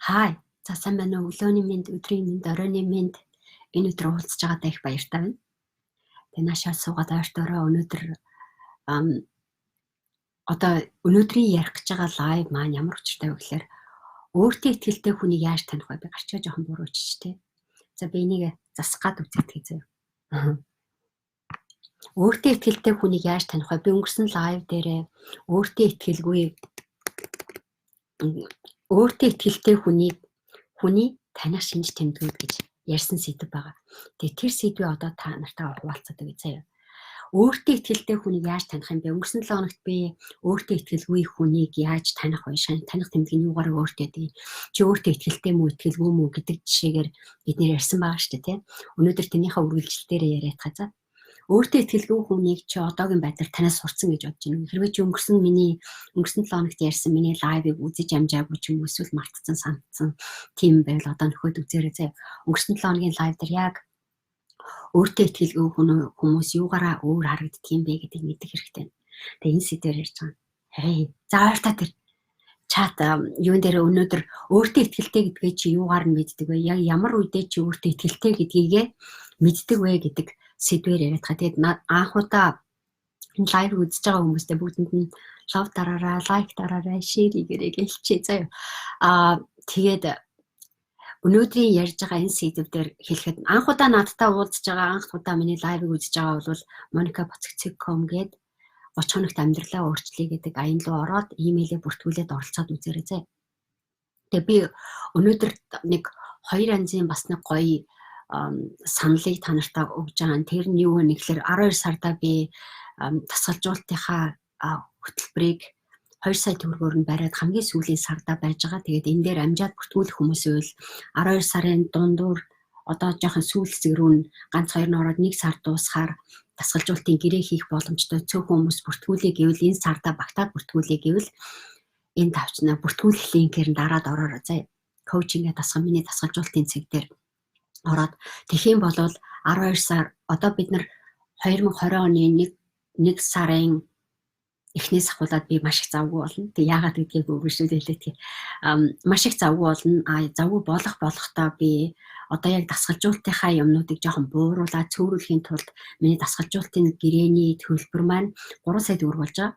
Хай. За сайн байна уу? Өглөөний мэнд, өдрийн мэнд, оройн мэнд. Энэ өдөр уулзж байгаадаа их баяртай байна. Тэгээ наашаа суугаад ойртоороо өнөөдөр одоо өнөөдрийн ярих гэж байгаа лайв маань ямар учиртай вэ гэхээр өөртөө ихтэй хүнийг яаж таних вэ? Би гарчгаа жоохон бурууч тээ. За би энийг засгаад үзэгдэхий заяа. Өөртөө ихтэй хүнийг яаж таних вэ? Би өнгөрсөн лайв дээрээ өөртөө ихтэй хүний таних шинж тэмдгүүд гэж ярьсан сэдв байгаа. Тэгээ тэр сэдвээ одоо та нартай хуваалцаад өгье заяа. Өөртөө ихтэй хүнийг яаж таних юм бэ? Өнгөрсөн 7 хоногт би өөртөө ихтэй хүнийг яаж таних вэ? Таних тэмдэг нь юугаар өөртөө дээ. Чи өөртөө ихтэй мүү, ихтэйгүй мүү гэдэг жишээгээр бид нэр ярьсан байгаа шүү дээ, тийм. Өнөөдөр тэнийхээ үргэлжлэлтээр яриад хазаа. Өөртөө ихтэй хүнийг чи одоогийн байдлаар танаас сурцсан гэж бодож байна. Хэрвээ чи өнгөрсөн 7 хоногт ярьсан миний лайвыг үзэж амжаагүй ч юм уу эсвэл мартсан сандсан тийм байвал одоо нөхөд үзээрэй заяа. Өнгөрсөн 7 хоногийн лайв дээр яг өөртөө ихтэй хүмүүс юугаараа өөр харагддаг юм бэ гэдгийг мэдэх хэрэгтэй. Тэгээ энэ сэдвээр ярьж байгаа. Хей. За ойртоо тэр чат юун дээр өнөөдөр өөртөө ихтэй гэдгээ чи юугаар нь мэддэг вэ? Яг ямар үедээ чи өөртөө ихтэй гэдгийгээ мэддэг вэ гэдэг сэдвээр яриад байгаа. Тэгээд анхудаа энэ лайв үзэж байгаа хүмүүстээ бүгдэнд нь лав дараарай, лайк дараарай, шеэр хийгээрэй гэлчээ заяа. Тэгээд өнөөдрийн ярьж байгаа энэ сэдвээр хэлэхэд анхудаа надтай уулзж байгаа, анх удаа миний лайвыг үзэж байгаа бол monica.com гээд 30 хоногт амьдралаа өөрчлөе гэдэг аян руу ороод имэйлээ бүртгүүлээд оролцоод үзээрэй зэ. Тэгээ би өнөөдөр нэг 2 янзын бас нэг гоё саналыг та нартай өгж байгаа. Тэр нь юу вэ гэхээр 12 сарда би тасгалжуулалтынхаа хөтөлбөрийг 2 сая төгрөгөөр нь бариад хамгийн сүүлийн сарда байж байгаа. Тэгээд энэ дээр амжаад бүртгүүлэх хүмүүс үйл 12 сарын дундуур одоо жоохон сүүл хэсэг рүү ганц 2 нь ороод 1 сар дуусахаар тасгалжуулалтын гэрээ хийх боломжтой цөөхөн хүмүүс бүртгүүлээ гэвэл энэ сарда багтаад бүртгүүлээ гэвэл энэ тавчнаа бүртгүүлэх линкээр нь дараад ороорой заяа. Коучингээ миний тасгалжуулалтын цэг дээр ороод тэгхийн болвол 12 сар одоо бид нар 2020 оны 1 сарын эхнээс ахуулаад би маш их завгүй болно. Тэг яагаад гэдгийг өгөөшөө хэлээд маш их завгүй болно. Завгүй болохдоо би одоо яг дасгалжуулалтынхаа юмнуудыг жоохон бууруулаад цөөрүүлэхийн тулд миний дасгалжуулалтын гэрээний төлбөр маань 3 сая төгрөг болж байгаа.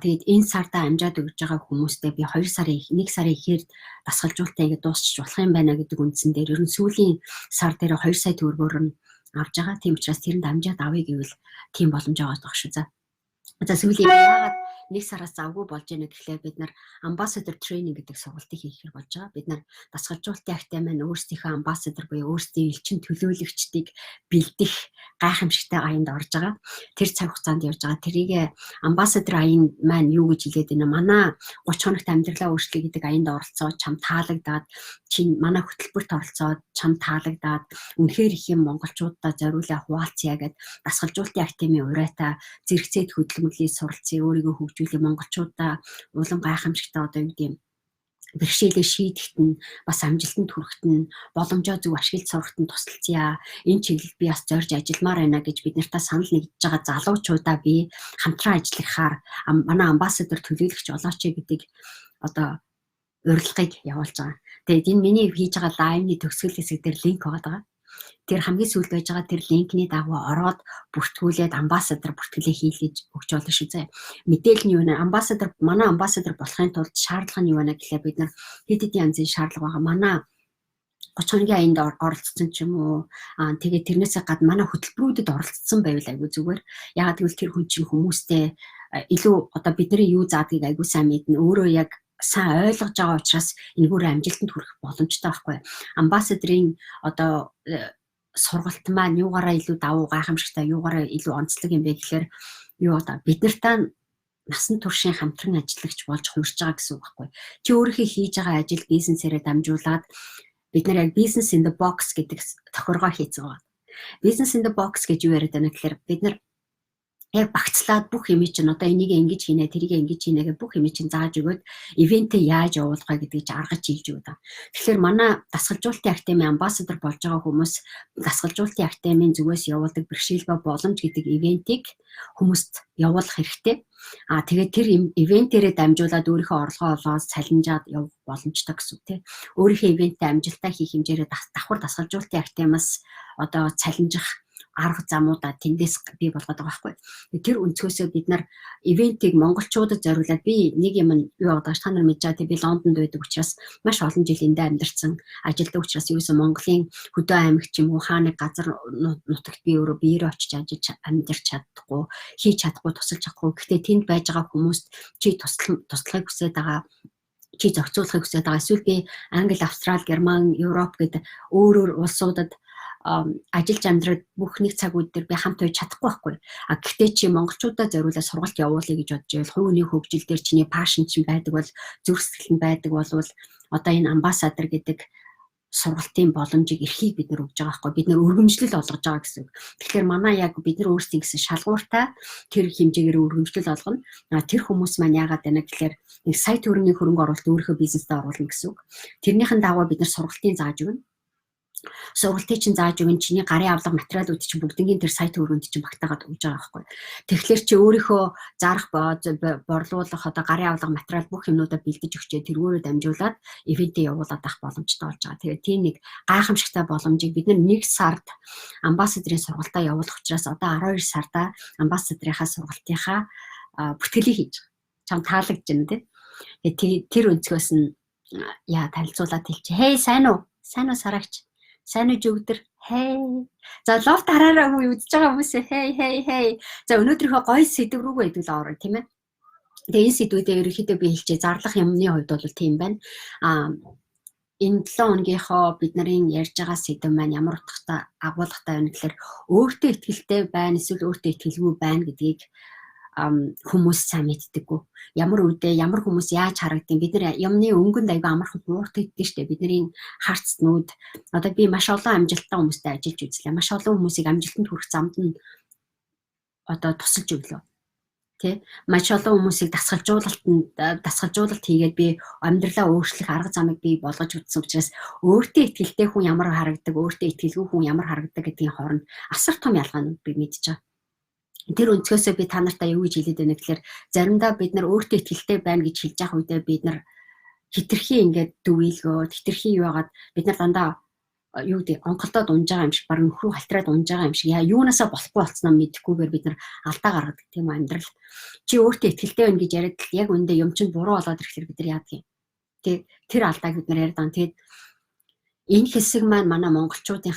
Тэгээд энэ сарда амжаад өгж байгаа хүмүүстээ би 1 сарын ихээр дасгалжуулалтыг дуусчих болох юм байна гэдэг үндсэн дээр ер нь сүүлийн сар дээр 2 сая төгрөгөөр нь авж байгаа. Тийм учраас тэрэнд амжаад авъя гэвэл тийм боломж байгаа дах шүү. За сүүлийн яагаад 1 сараас завгүй болж яана гэхлээр бид нар ambassador training гэдэг сургалтыг хийхээр болж байгаа. Бид нар дасгалжуулалтын академи маань өөрсдийнхөө ambassador буюу өөрсдийн элчин төлөөлөгчдийг бэлдэх гайхамшигтай аянд орж байгаа. Тэр цаг хугацаанд явж байгаа. Тэрийг ambassador аян маань юу гэж хэлээд байна? Манай 30 хоногт амьдралаа өөрчлөе гэдэг аянд оролцоод чам таалагдаад манай хөтөлбөрт оролцоод чам таалагдаад үнэхээр их юм монголчуудаа зориулаа хуваалцъя гэд дасгалжуулалтын академи урайтаа зэрэгцээд хөдөлмөрлөлийн суралцъя өөрийгөө хөгжүүлэх монголчуудаа улам гайхамшигтай одоо юу гэдэм бэрхшээлээ шийдэхэд нь бас амжилтанд хүрэхэд нь боломжоо зөв ашиглаж сурахад нь тусалцъя. Энэ чиглэлд би бас зорж ажилламаар байна гэж бид нартай санал нэгдэж байгаа залуучуудаа би хамтран ажиллахаар манай ambassador төлөөлөгч олооч гэдэг одоо урилгыг явуулж байгаа. Тэгээд энэ миний хийж байгаа лайвны төгсгөл хэсэг дээр линк байгаа. Тэр хамгийн сүүлд байж байгаа тэр линкний дагуу ороод бүртгүүлээд ambassador бүртгэлээ хийлгэж өгч болно шүү зэ. Мэдээлэл нь юу вэ? Манай ambassador болохын тулд шаардлага нь юу вэ гэхлээр бид нар хэд хэдэн янзын шаардлага байгаа. Манай 30 хоногийн аянд оролцсон ч юм уу. Тэгээд тэрнээсээ гадна манай хөтөлбөрүүдэд оролцсон байвал айгүй зүгээр. Яагаад гэвэл тэр хүн чинь хүмүүстэй илүү одоо бидний юу заадгийг айгүй сайн мэднэ. Өөрөө яг сайн ойлгож байгаа учраас энэгээр амжилтанд хүрэх боломжтой байхгүй. Ambassador-ийн одоо сургалт маань юугаараа илүү давуу гайхамшигтай, юугаараа илүү онцлог юм бэ гэхээр юу одоо бид нартай насан туршийн хамтран ажиллагч болж хуурж байгаа гэсэн үг байхгүй. Чи өөрийнхөө хийж байгаа ажил бизнесээрээ дамжуулаад бид нар яг business in the box гэдэг тохиргоо хийцэн байгаа. Business in the box гэж юу яриад байна гэхээр бид нар Яг багцлаад бүх юм чинь одоо энийг ингэж хийнэ, тэрийг ингэж хийнэ гэх бүх юм чинь зааж өгөөд ивентээ яаж явуулах вэ гэдгийг аргаж хэлж өгöd. Тэгэхээр манай дасгалжуулалтын академийн амбассадор болж байгаа хүмүүс дасгалжуулалтын академийн зүгээс явуулдаг бэрхшээл ба боломж гэдэг ивентийг хүмүүст явуулах хэрэгтэй. Тэгээд тэр ивентээрээ дамжуулаад өөрийнхөө орлогоо олоод салинжаад явах боломжтой гэсэн үг тийм. Өөрийнхөө ивентээ амжилттай хийх хэмжээрээ давхар дасгалжуулалтын академиас одоо цалинжих арга замуудаа тэндээс бий болгоод байгаа байхгүй. Тэр өнцгөөсөө бид нар ивентийг монголчуудад зориулаад би нэг юм юу байгаа та нар мэдж байгаа тийм би Лондонд байдаг учраас маш олон жил эндээ амьдарсан ажилдаг учраас юусэн Монголын хөдөө аймаг ч юм уу хааны газар нутагт би өөрөө биеэрээ очиж амьдарч чадахгүй хийж чадахгүй тусалж чадахгүй. Гэхдээ тэнд байж байгаа хүмүүст чи туслахыг хүсэж байгаа чи зохицуулахыг хүсэж байгаа эсвэл би Англи, Австрали, Герман, Европ гэдэг өөр улсуудад ажиллаж амьдраад бүх нэг цаг үед дээр би хамт байж чадахгүй байхгүй. Гэхдээ чи монголчуудаа зориулаад сургалт явуулъя гэж бодож байвал хувь хүний хөгжил дээр чиний пашн чинь байдаг бол зүрх сэтгэл нь байдаг бол одоо энэ амбассадор гэдэг сургалтын боломжийг эрхийг бид нар өгж байгаа байхгүй. Бид нар өргөмжлөл олгож байгаа гэсэн үг. Тэгэхээр манай яг бид нар өөрсдийн гэсэн шалгууртай тэр хэмжээгээр өргөмжлөл олгоно. Тэр хүмүүс маань яагаад байна гэхээр нэг сая төгрөгийн хөрөнгө оруулалт өөрийнхөө бизнесдээ оруулна гэсэн үг. Тэрнийхэн дагуу бид нар сургалтын зааж өгнө. Сургалтыг чинь зааж өгөн чиний гарын авлага материалууд чинь бүгднийг тэр сайт өргөнд чинь багтаагаад өгж байгаа байхгүй. Тэгэхээр чи өөрийнхөө зарах борлуулах одоо гарын авлага материал бүх юмнуудаа бэлдэж өгчээ тэргүүрээ дамжуулаад ивентээ явуулаад авах боломжтой болж байгаа. Тэгээд тийм нэг гайхамшигтай боломжийг бид нэг сард амбассадорын сургалтаа явуулах учраас одоо 12 сарда амбассадорынхаа сургалтынхаа бүтгэлийг хийж байгаа. Чам таалагдж байна тий. Тэгээд тэр өнцгөөс нь танилцуулаад хэлчих. Хей сайн уу? Сайн уу Сарагч? Сайн уу өдөр. Хей. За лофт хараараа үзэж байгаа хүмүүс хей. За өнөөдрийнхөө гоё сэдв рүүгээ хэдүүл орно тийм ээ. Тэгээ энэ сэдвүүдээ ерөнхийдөө би хэлчихье. Зарлах юмны хувьд бол тийм байна. Энэ 7 хоногийнхоо бид нарын ярьж байгаа сэдв маань ямар утгатай агуулгатай байна гэхээр өөртөө итгэлтэй байна эсвэл өөртөө итгэлгүй байна гэдгийг хүмүүс сайн мэддэггүй. Ямар үедээ ямар хүмүүс яаж харагдیں۔ Бид нар юмны өнгөнд аяга амархан бууртай идэх штеп. Бидний харцнууд одоо би маш олон амжилттай хүмүүстэй ажиллаж үзлээ. Маш олон хүмүүсийг амжилтанд хүрэх замд нь одоо тусалж өглөө. Тэ? Маш олон хүмүүсийг дасгалжуулалт хийгээд би амьдралаа өөрчлөх арга замыг би болгож үзсэн учраас өөртөө итгэлтэй хүн ямар харагдаг, өөртөө итгэлгүй хүн ямар харагдаг гэдгийн хооронд асар том ялгаанууд би мэдж байгаа. Тэр өнцгөөсөө би та нартай юу гэж хэлээд байна гэхээр заримдаа бид нар өөртөө итгэлтэй байна гэж хэлж явах үедээ бид нар хитрхи ингээд дүгийлгөөд хитрхи юугаад бид нар дандаа юу гэдэг онголдоод унж байгаа юм шиг баг нөхрөө халтраад унж байгаа юм шиг юунаасаа болохгүй болцсноо мэдэхгүйгээр бид нар алдаа гаргадаг тийм амьдрал. Чи өөртөө итгэлтэй байна гэж яриад яг үндэ юм чинь буруу болоод ирэхлээр бид нар яадаг юм. Тэр алдааг бид нар яриад байгаа. Тэгээд энэ хэсэг маань манай монголчуудын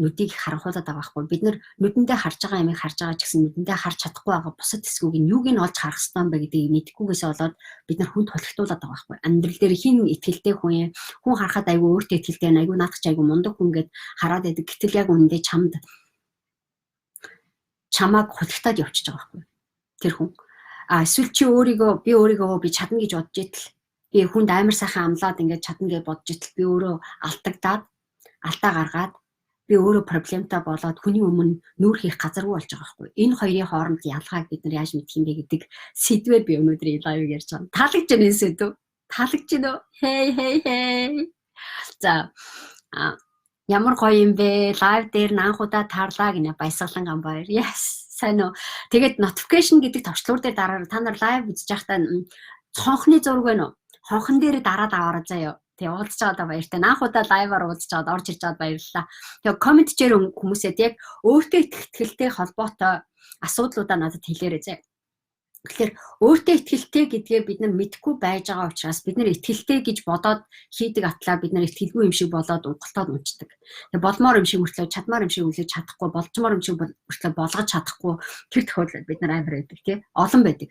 нүдийг харанхуулаад байгаа байхгүй. Бид нар нүдэндээ харж байгаа юмыг харж байгаа ч гэсэн нүдэндээ харж чадахгүй байгаа бусад хэсгүүг нь юуг нь олж харах ёстой юм бэ гэдгийг мэдэхгүйгээс болоод бид нар хүнд холигтуулаад байгаа байхгүй. Амьдрал дээр хин итгэлтэй хүн харахад айгүй өөртөө итгэлтэй байна. Айгүй наадах ч айгүй мундаг хүн гэд хараад байдаг. Гэтэл яг үүндээ чамааг холигтаад явчихж байгаа байхгүй. Тэр хүн. Эсвэл чи би өөрийгөө би чадна гэж бодож итэл би хүнд амар сайхан амлаад ингээд чадна гэж бодож итэл би өөрөө алдаа гаргаад би өөрөө проблемтай болоод хүний өмнө нүүр хийх газаргүй болж байгаа байхгүй. Энэ хоёрын хооронд ялгааг бид нар яаж мэдэх юм бэ гэдэг сэдвээр би өнөөдөр лайв ярьж байгаа. Таалагдж байна энэ сэдв. Таалагдж байна уу? Хей. За ямар гоё юм бэ? Лайв дээр наанхудаа таарлаа гинэ баясгалан гамбаяр. Yes. Сайн уу. Тэгээд notification гэдэг товчлуур дээр дараарай. Та нар лайв үзэж байхдаа цонхны зураг байна уу? Хонхон дээр дараад аваарай заяа. Тэгээ уулзж байгаадаа баяртай. Наанхудаа лайваар уулзж байгаад орж ирж байгаад баярлалаа. Тэгээ комент дээр хүмүүсэд яг өөртөө итгэлтэй холбоотой асуудлуудаа надад хэлээрэй заяа. Тэгэхээр өөртөө итгэлтэй гэдгээ бид нар мэдэхгүй байж байгаа учраас бид нар итгэлтэй гэж бодоод хийдэг атлаа бид нар итгэлгүй юм шиг болоод унталтаад унцдаг. Тэгээ болмоор юм шиг мөртлөө чадмаар юм шиг үлээж чадахгүй, болчмоор юм шиг мөртлөө болгож чадахгүй тэр тохиолдолд бид нар амар байдаг тий. Олон байдаг.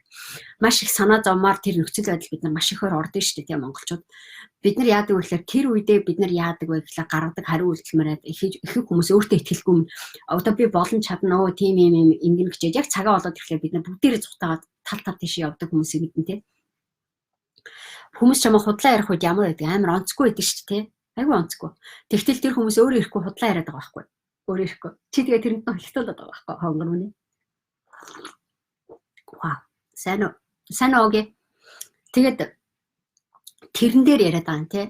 Маш их санаа зовмоор тэр нөхцөл байдал бид нар маш ихээр ордон шүү дээ тий монголчууд. Бид нар яадаг вэ гэхээр тэр үедээ бид нар яадаг вэ гэхлээр гаргадаг хариу үйлдэлмээр их хүмүүс өөртөө итгэлгүй одоо би болон чадна өө тийм юм ингэн гэчээд яг цагаа болоод ирэхлээр бид нар бүгдээрээ цухтагаад тал тийш явдаг хүмүүсийг мэднэ тий. Хүмүүс ч юм худлаа ярих үед ямар байдаг амар онцгүй байдаг шүү дээ тий. Айгүй онцгүй. Тэгтэл тэр хүмүүс өөрөө ирэхгүй худлаа яриад байгаа байхгүй. Өөрөө ирэхгүй. Чи тэгээ тэрэнд нь холигтуулаад байгаа байхгүй хонгор мөн. Сайн уу гээ. Тэгээд тэрэн дээр яриад байгаа юм тий.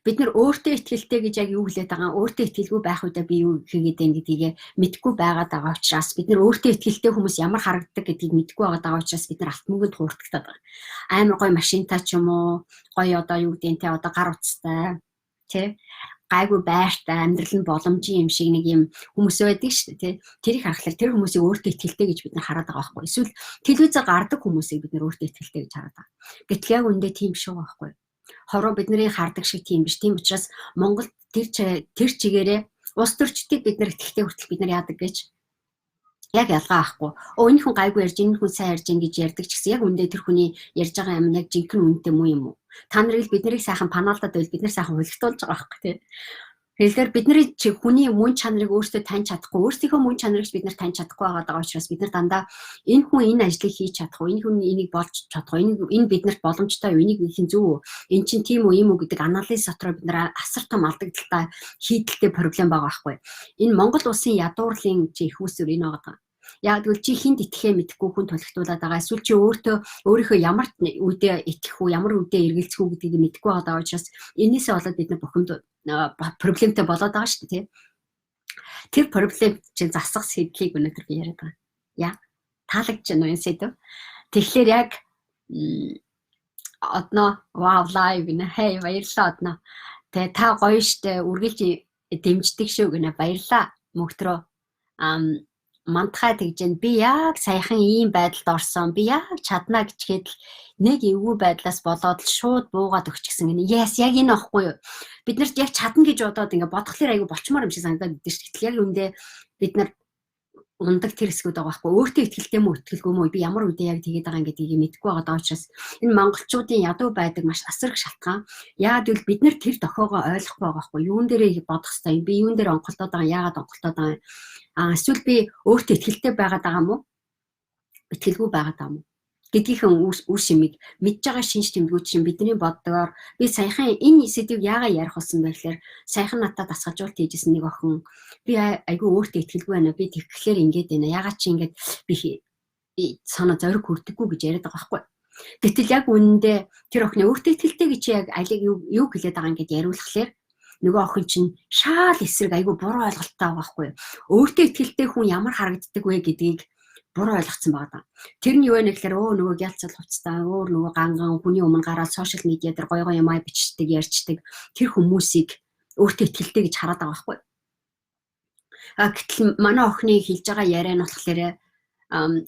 Бид нар өөртөө итгэлтэй гэж яг юу хэлээд байгаа, өөртөө итгэлгүй байх үедээ би юу хийгээд байна гэдгийг мэдэхгүй байгаад байгаа учраас бид нар өөртөө итгэлтэй хүмүүс ямар харагддаг гэдгийг мэдэхгүй байгаа учраас бид нар алт мөнгөнд хуурдагтаад байгаа. Амар гоё машинтай ч юм уу, гоё одоо юу гэдэг нь тий, одоо гар утастай тий, гайгүй байртай, амьдрал нь боломжийн юм шиг нэг юм хүмүүс байдаг шүү дээ тий. Тэрийг харахаар тэр хүмүүсийг өөртөө итгэлтэй гэж бид нар хараад байгаа байхгүй. Эсвэл телевизээр гардаг хүмүүсийг бид нар өөртөө итгэлтэй гэж хараад байгаа. Гэтэл яг үндэ тийм биш үү байхгүй. Хороо бидний хардаг шиг тийм биш. Тийм учраас Монголд тэр чигээрээ улс төрчдийг бид нар итгэлтэй хүртэл бид нар яадаг гэж яг ялгаа ахгүй. Энэ хүн гайгүй ярьж, энэ хүн сайн ярьж гэж ярьдаг ч гэсэн яг үндэ тэр хүний ярьж байгаа юм яг жинхэнэ үнэтэй муу юм уу? Та нарыг биднийг сайхан панаалдаад байл бид нар сайхан хулигтуулж байгаа байхгүй тий. Тэгэхээр бидний хүний мөн чанарыг өөртөө таньж чадахгүй, өөрсдийнхөө мөн чанарыг бид нар таньж чадахгүй байгаа учраас бид нар дандаа энэ хүн энэ ажлыг хийж чадах уу, энэ хүн энийг болж чадах уу, энэ биднэрт боломжтой юу, энийг хийх зөв үү, эн чинь тийм үү, ийм үү гэдэг анализ дотроо бид нар асар том алдагдaltaй хийдэлтэй проблем байгаа байхгүй. Энэ Монгол улсын ядуурлын их үүсвэр энэ байгаа. Яг тэгвэл чи хинд итгэхээ мэдэхгүй хүн тулгтуулаад байгаа. Эсвэл чи өөрийнхөө ямар үедээ итгэх үү, ямар үедээ эргэлзэх үү гэдгийг мэдэхгүй байгаа учраас энээсээ болоод бид нар бухимд проблемтэй болоод байгаа шүү дээ тий. Тэр проблем чинь засах сэдлийг өнөөдөр би яриад байгаа. Яа, таалагдж байна уу энэ сэдв? Тэгэхээр яг одноо wow live нэ хей баярлалаа одноо. Тэгээ та гоё штэ үргэлж дэмждэг шүү гэнэ баярлалаа мөгтрөө. Мантхай тэгж би яг саяхан ийм байдалд орсон. Би яг чадна гэчгээд нэг эвгүй байдлаас болоод л шууд буугаад өгчихсэн гэнэ. Yes, яг энэ аахгүй юу? Бид нарт яг чадна гэж бодоод ингээ бодхолоор айгу болчмоор юм шиг санагдаад идэв шүү дээ. Яг үндэ бид нар ундаг тэр хэсгүүд байгаа байхгүй. Өөртөө итгэлтэй мө итгэлгүй мө би ямар үедээ яг тэгээд байгаа гэдгийг мэдэхгүй байгаа учраас энэ монголчуудын ядуу байдаг маш асар их шалтгаан. Яагаад гэвэл бид нар тэр дохоогоо ойлгохгүй байгаа байхгүй. Юун дээрээ бодох хэвээр би юун дээр онголтоод байгаа, яагаад онголтоод байгаа. Эсвэл би өөртөө итгэлтэй байгаад байгаа мó? Итгэлгүй байгаад байгаа мó? Гэдгийнхэн үр шимийг мэдж байгаа шинж тэмдгүүд чинь бидний боддогоор би саяхан энэ сэдвийг яагаад ярих болсон бэ гэхээр саяхан надад дасгалжуулт хийжсэн нэг охин би айгүй өөртөө итгэлгүй байна. Би тэгхлээр ингэж байна. Яагаад чи ингэж би санаа зориг хүрдэггүй гэж яриад байгаа байхгүй. Гэтэл яг үнэндээ тэр охины өөртөө итгэлтэй гэж яг алиг юу хэлээд байгаа ингэж яриулхлаар нөгөө охин чинь шаал эсрэг айгүй буруу ойлголттой байгаа байхгүй. Өөртөө итгэлтэй хүн ямар харагддаг вэ гэдгийг буруу ойлгоцсон байгаа. Тэр нь юу вэ гэхээр нөгөө гялцал хувцастай нөгөө ганган хүний өмнө гараад сошиал медиа дээр гоё юм бичдэг, ярьждаг тэр хүмүүсийг өөртөө итгэлтэй гэж хараад байгаа байхгүй. Гэтэл манай охины хэлж байгаа яриа нь болохоор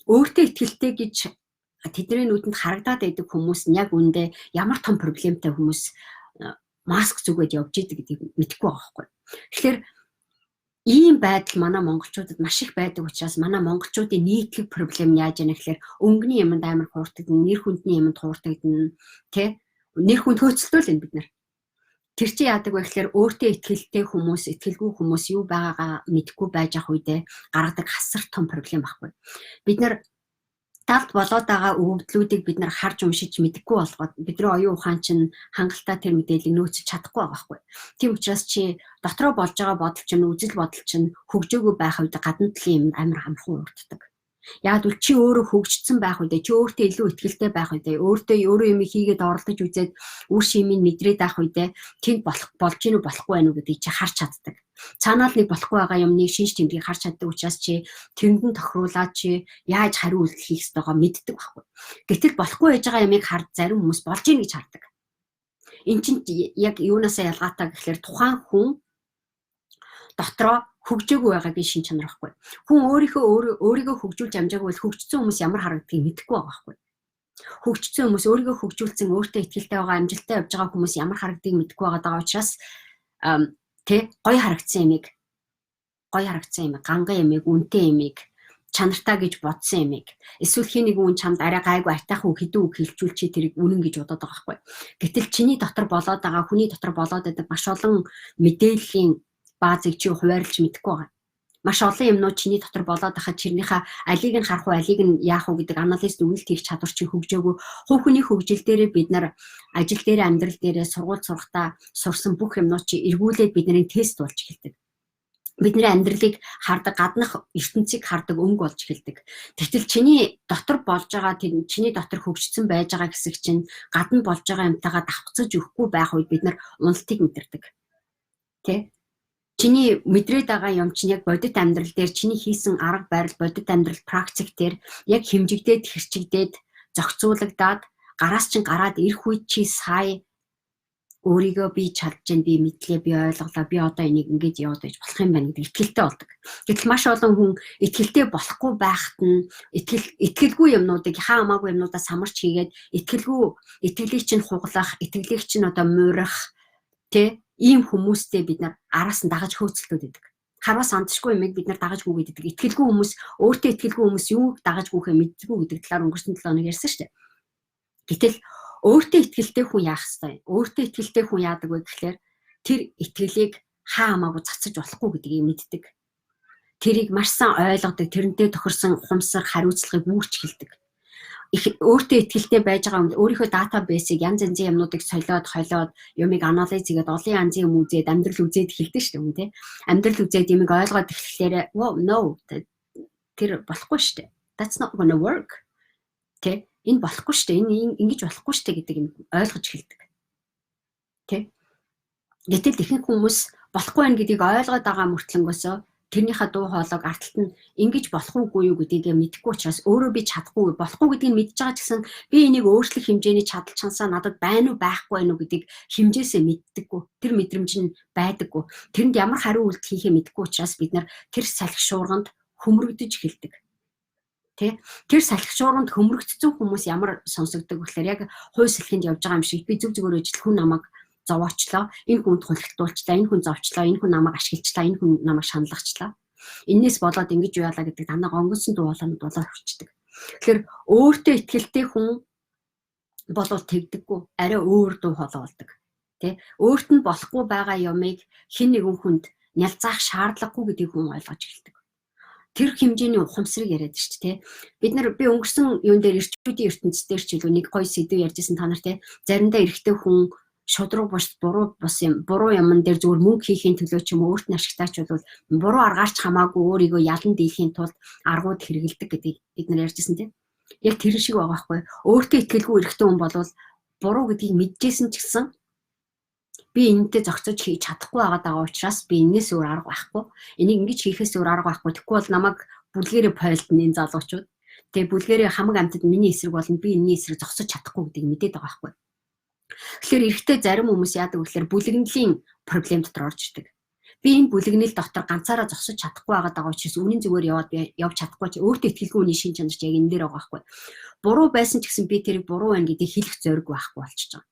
өөртөө итгэлтэй гэж тэдний нүдэнд харагдаад байдаг хүмүүс нь яг үндэ ямар том проблемтай хүмүүс маск зүгээд явж идэг гэдгийг мэдэхгүй байгаа байхгүй. Тэгэхээр ийм байдал манай монголчуудад маш их байдаг учраас манай монголчуудын нийтлэг проблем яаж яана гэхээр өнгөний юмд амар хуурдагдана, нэр хүндний юмд хуурдагдана, тий? Нэр хүнд хөөцөлтөө л бид нар. Тэр чи яадаг вэ гэхээр өөртөө итгэлтэй хүмүүс, итгэлгүй хүмүүс юу байгаагаа мэдэхгүй байж ах үедээ гаргадаг хасар том проблем байхгүй. Бид нар талд болоод байгаа өвдлүүдийг бид нар харж уншиж мэдэхгүй болгоод бидний оюун ухаан чинь хангалттай тэр мэдээллийг нөөцөж чадахгүй байгаа байхгүй. Тийм учраас чи дотроо болж байгаа бодол чинь үзэл бодол чинь хөгжөөгүй байх үед гадна талын юм амар хамхан урддаг. Яг л чи өөрөө хөгжсөн байх үедээ чи өөртөө илүү итгэлтэй байх үедээ өөрөө юм хийгээд оролдож үзээд үр шимийг мэдрээд байх үедээ тэнд болж гинүү болохгүй байх уу гэдгийг чи харж чаддаг. Цаанаа л нэг болохгүй байгаа юмныг шинж тэмдгийг харж чаддаг учраас чи тэрэндэн тохируулаад чи яаж хариу үйлдэл хийх ёстойгоо мэддэг байхгүй. Гэтэл болохгүй байж байгаа юмыг харж зарим хүмүүс болж гин гэж хардаг. Эн чинь яг юунаасаа ялгаатай гэхээр тухайн хүн дотроо хөгжөөгүй байгаагийн шин чанар байхгүй. Хүн өөрийгөө хөгжүүлж амжаагүй бол хөгжсөн хүмүүс ямар харагдгийг мэдэхгүй байгаа байхгүй. Хөгжсөн хүмүүс өөрийгөө хөгжүүлсэн өөртөө итгэлтэй байгаа амжилттай явж байгаа хүмүүс ямар харагдгийг мэдэхгүй байгаа учраас гоё харагдсан юмыг ганган юмыг үнэтэй юмыг чанартай гэж бодсон юмыг эсвэл хий нэг хүн чамд арай гайгүй айтайхан хэдэн үг хэлжүүл чи тэрийг үнэн гэж бодоод байгаа байхгүй. Гэтэл хүний дотор болоод байгаа хүний дотор болоод байдаг маш олон мэдээллийн баазыг чи хуваарлж мэдэхгүй байгаа. Маш олон юмнууд чиний дотор болоод байхад чинийхээ алийг нь харах уу, алийг нь яах уу гэдэг анализ үйлдэл хийх чадвар чи хөгжөөгөө. Хувь хүний хөгжил дээрээ бид нар ажил дээрээ амьдрал дээрээ сургууль сурахтаа сурсан бүх юмнууд чи эргүүлээд бидний тест болж эхэлдэг. бидний амьдралыг хардаг, гаднах ертөнцийг хардаг өнгө болж эхэлдэг. Тэгтэл чиний дотор болж байгаа чиний дотор хөгжсөн байж байгаа хэсэг чинь гадна болж байгаа юмтайгаа давхцаж өгөхгүй байх үед бид нар уналтыг мэдэрдэг. Тэ? Чиний мэдрээд байгаа юм чинь яг бодит амьдрал дээр чиний хийсэн арга барил, бодит амьдрал практик дээр яг хэмжигдээд, хэрчигдээд, зохицуулагдаад гараас чинь гараад ирэх үед чи сая өөрийгөө би чадж гэн, би мэдлээ, би ойлголоо, би одоо энийг ингэж яваад байж болох юм байна гэдэг итгэлтэй болдог. Гэтэл маш олон хүн итгэлтэй болохгүй байхад нь итгэлгүй юмнуудыг хамаагүй юмнуудаа самарч хийгээд итгэлийг чинь хуглах, итгэлийг чинь одоо муурах, тэ ийм хүмүүстэй бид нар араас нь дагаж хөөцөлтөд идэг. Харваа сандчгүй юмыг бид нар дагаж гүгээд идэг. Итгэлгүй хүмүүс, өөртөө итгэлгүй хүмүүс юу дагаж гүөхээ мэддэггүй гэдэг талаар өнгөрсөн 7 хоног ярьсан шүү дээ. Гэтэл өөртөө итгэлтэй хүн яах ёстой? Өөртөө итгэлтэй хүн яадаг вэ гэхээр тэр итгэлийг хамаагүй цацаж болохгүй гэдгийг мэддэг. Тэрийг маш сайн ойлгодог, тэрнтэй тохирсон ухамсар, хариуцлагыг үүрч эхэлдэг. Өөртөө итгэлтэй байж байгаа хүн өөрийнхөө датабейсыг янз янзын юмнуудыг солиод, юмыг анализ хийгээд олон янзын юм үзээд, амьдрал үзээд эхэлдэг шүү дээ хүн тий. Амьдрал үзээд юмыг ойлгоод эхлэхээр no тэр болохгүй шүү дээ. That's not gonna work. Тэ энэ болохгүй шүү дээ. Энэ ингэж болохгүй шүү дээ гэдэг юм ойлгож эхэлдэг. Тэ. Гэтэл ихэнх хүмүүс болохгүй байх гэдгийг ойлгоод байгаа мөртлөнгөөсөө тэрнийхээ дуу хоолойг арталт нь ингэж болох уугүй юу гэдгийг мэдэхгүй учраас өөрөө би чадахгүй, болохгүй гэдгийг мэдж байгаа ч гэсэн би энийг өөрчлөх хэмжээний чадал чансаа надад байна уу байхгүй байна уу гэдгийг хэмжээсээ мэддэггүй. Тэр мэдрэмж нь байдаггүй. Тэрэнд ямар хариу үйлдэл хийхээ мэдгүй учраас бид нар тэр салхи шуурганд хөмрөгдөж эхэлдэг. Тэ тэр салхи шуурганд хөмрөгдсөн хүмүүс ямар сонсогдог гэхээр яг хууль салхинд явж байгаа юм шиг би зүгээр ижил хүн намайг зовоочлоо, энэ хүнд хулигдуулчлаа, энэ хүн зовчлоо, энэ хүн намайг ашиглачлаа, энэ хүн намайг шаналгачлаа. Энээс болоод ингэж яалаа гэдэг танаа гонгосон дуу хоолойнууд болоод хүрчдэг. Тэгэхээр өөртөө итгэлтэй хүн болов тэгдэггүй, арай өөр дуу хоолой болдог. Тэ өөрт нь болохгүй байгаа юмыг хэн нэгэн хүнд нялзаах шаардлагагүй гэдгийг хүн ойлгож эхэлдэг. Тэр хэмжээний ухамсарыг яриад шүү дээ. Би өнгөрсөн юун дээр эрчүүдийн ертөнцийн дээр ч илүү нэг гоё сэдв ярьжсэн та нар те. Заримдаа эрэгтэй хүн шудраг буруу юмн дээр зүгээр мөнгө хийхийн төлөө ч юм уу өөрт нь ашигтаач бол буруу аргаарч хамаагүй өөрийгөө ялан дийлэхийн тулд аргууд хэрэгэлдэг гэдгийг бид нар ярьжсэн тийм. Яг тэр шиг байгаа байхгүй. Өөртөө итгэлгүй эрэгтэй хүн болвол буруу гэдгийг мэдчихсэн ч гэсэн би энэтэй зохицож хийж чадахгүй байгаа учраас би энэс өөр арга байхгүй. Энийг ингэж хийхээс өөр арга байхгүй. Тэгэхгүй бол намайг бүлгэрээ пойлдно энэ залуучууд. Тэгээ бүлгэрээ хамаг амтад миний эсрэг болно. Би энэний эсрэг зогсож чадахгүй гэдгийг мэдээд байгаа байхгүй. Тэгэхээр эрэхтэй зарим хүмүүс яадаг вэ гэхээр бүлэгнэлийн проблем дотор орж ирдэг. Би энэ бүлэгнэл дотор ганцаараа зогсож чадахгүй байгаа учраас үнэн зүгээр явж чадахгүй чи өөртөө итгэлгүй хүний шин чанарч яг энэ дээр байгаа байхгүй. Буруу байсан ч гэсэн би тэрийг буруу байна гэдгийг хэлэх зориг байхгүй болчихж байгаа.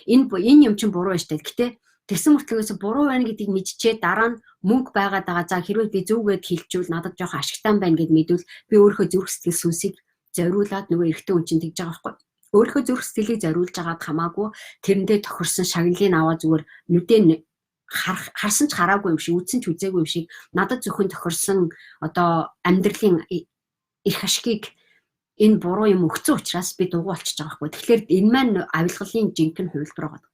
Энэ юм чинь буруу штэ. Гэтэ тэгсэн мөртлөөс буруу байна гэдгийг мэдчихээ дараа нь мөнгө байгаад байгаа. За хэрвээ би зүгээд хэлчихвэл надад жоохон ашигтай байна гэд мэдвэл би өөрийнхөө зүрх сэтгэл сүнсийг зориулаад нөгөө эрэгтэй хүн чинь тэгж байгаа байхгүй. Өөрийнхөө зүрх сэтгэлийг зориулж агаад хамаагүй тэрэндээ тохирсон шагналыг аваа зүгээр нүдэн харсан ч хараагүй юм шиг, үзсэн ч үзээгүй юм шиг надад зөвхөн тохирсон одоо амьдралын эрх ашигыг энэ буруу юм өгцөн учраас би дугуй болчихж байгаа байхгүй. Тэгэхээр энэ маань авилгалын жинхэнэ хувилбар байгаа.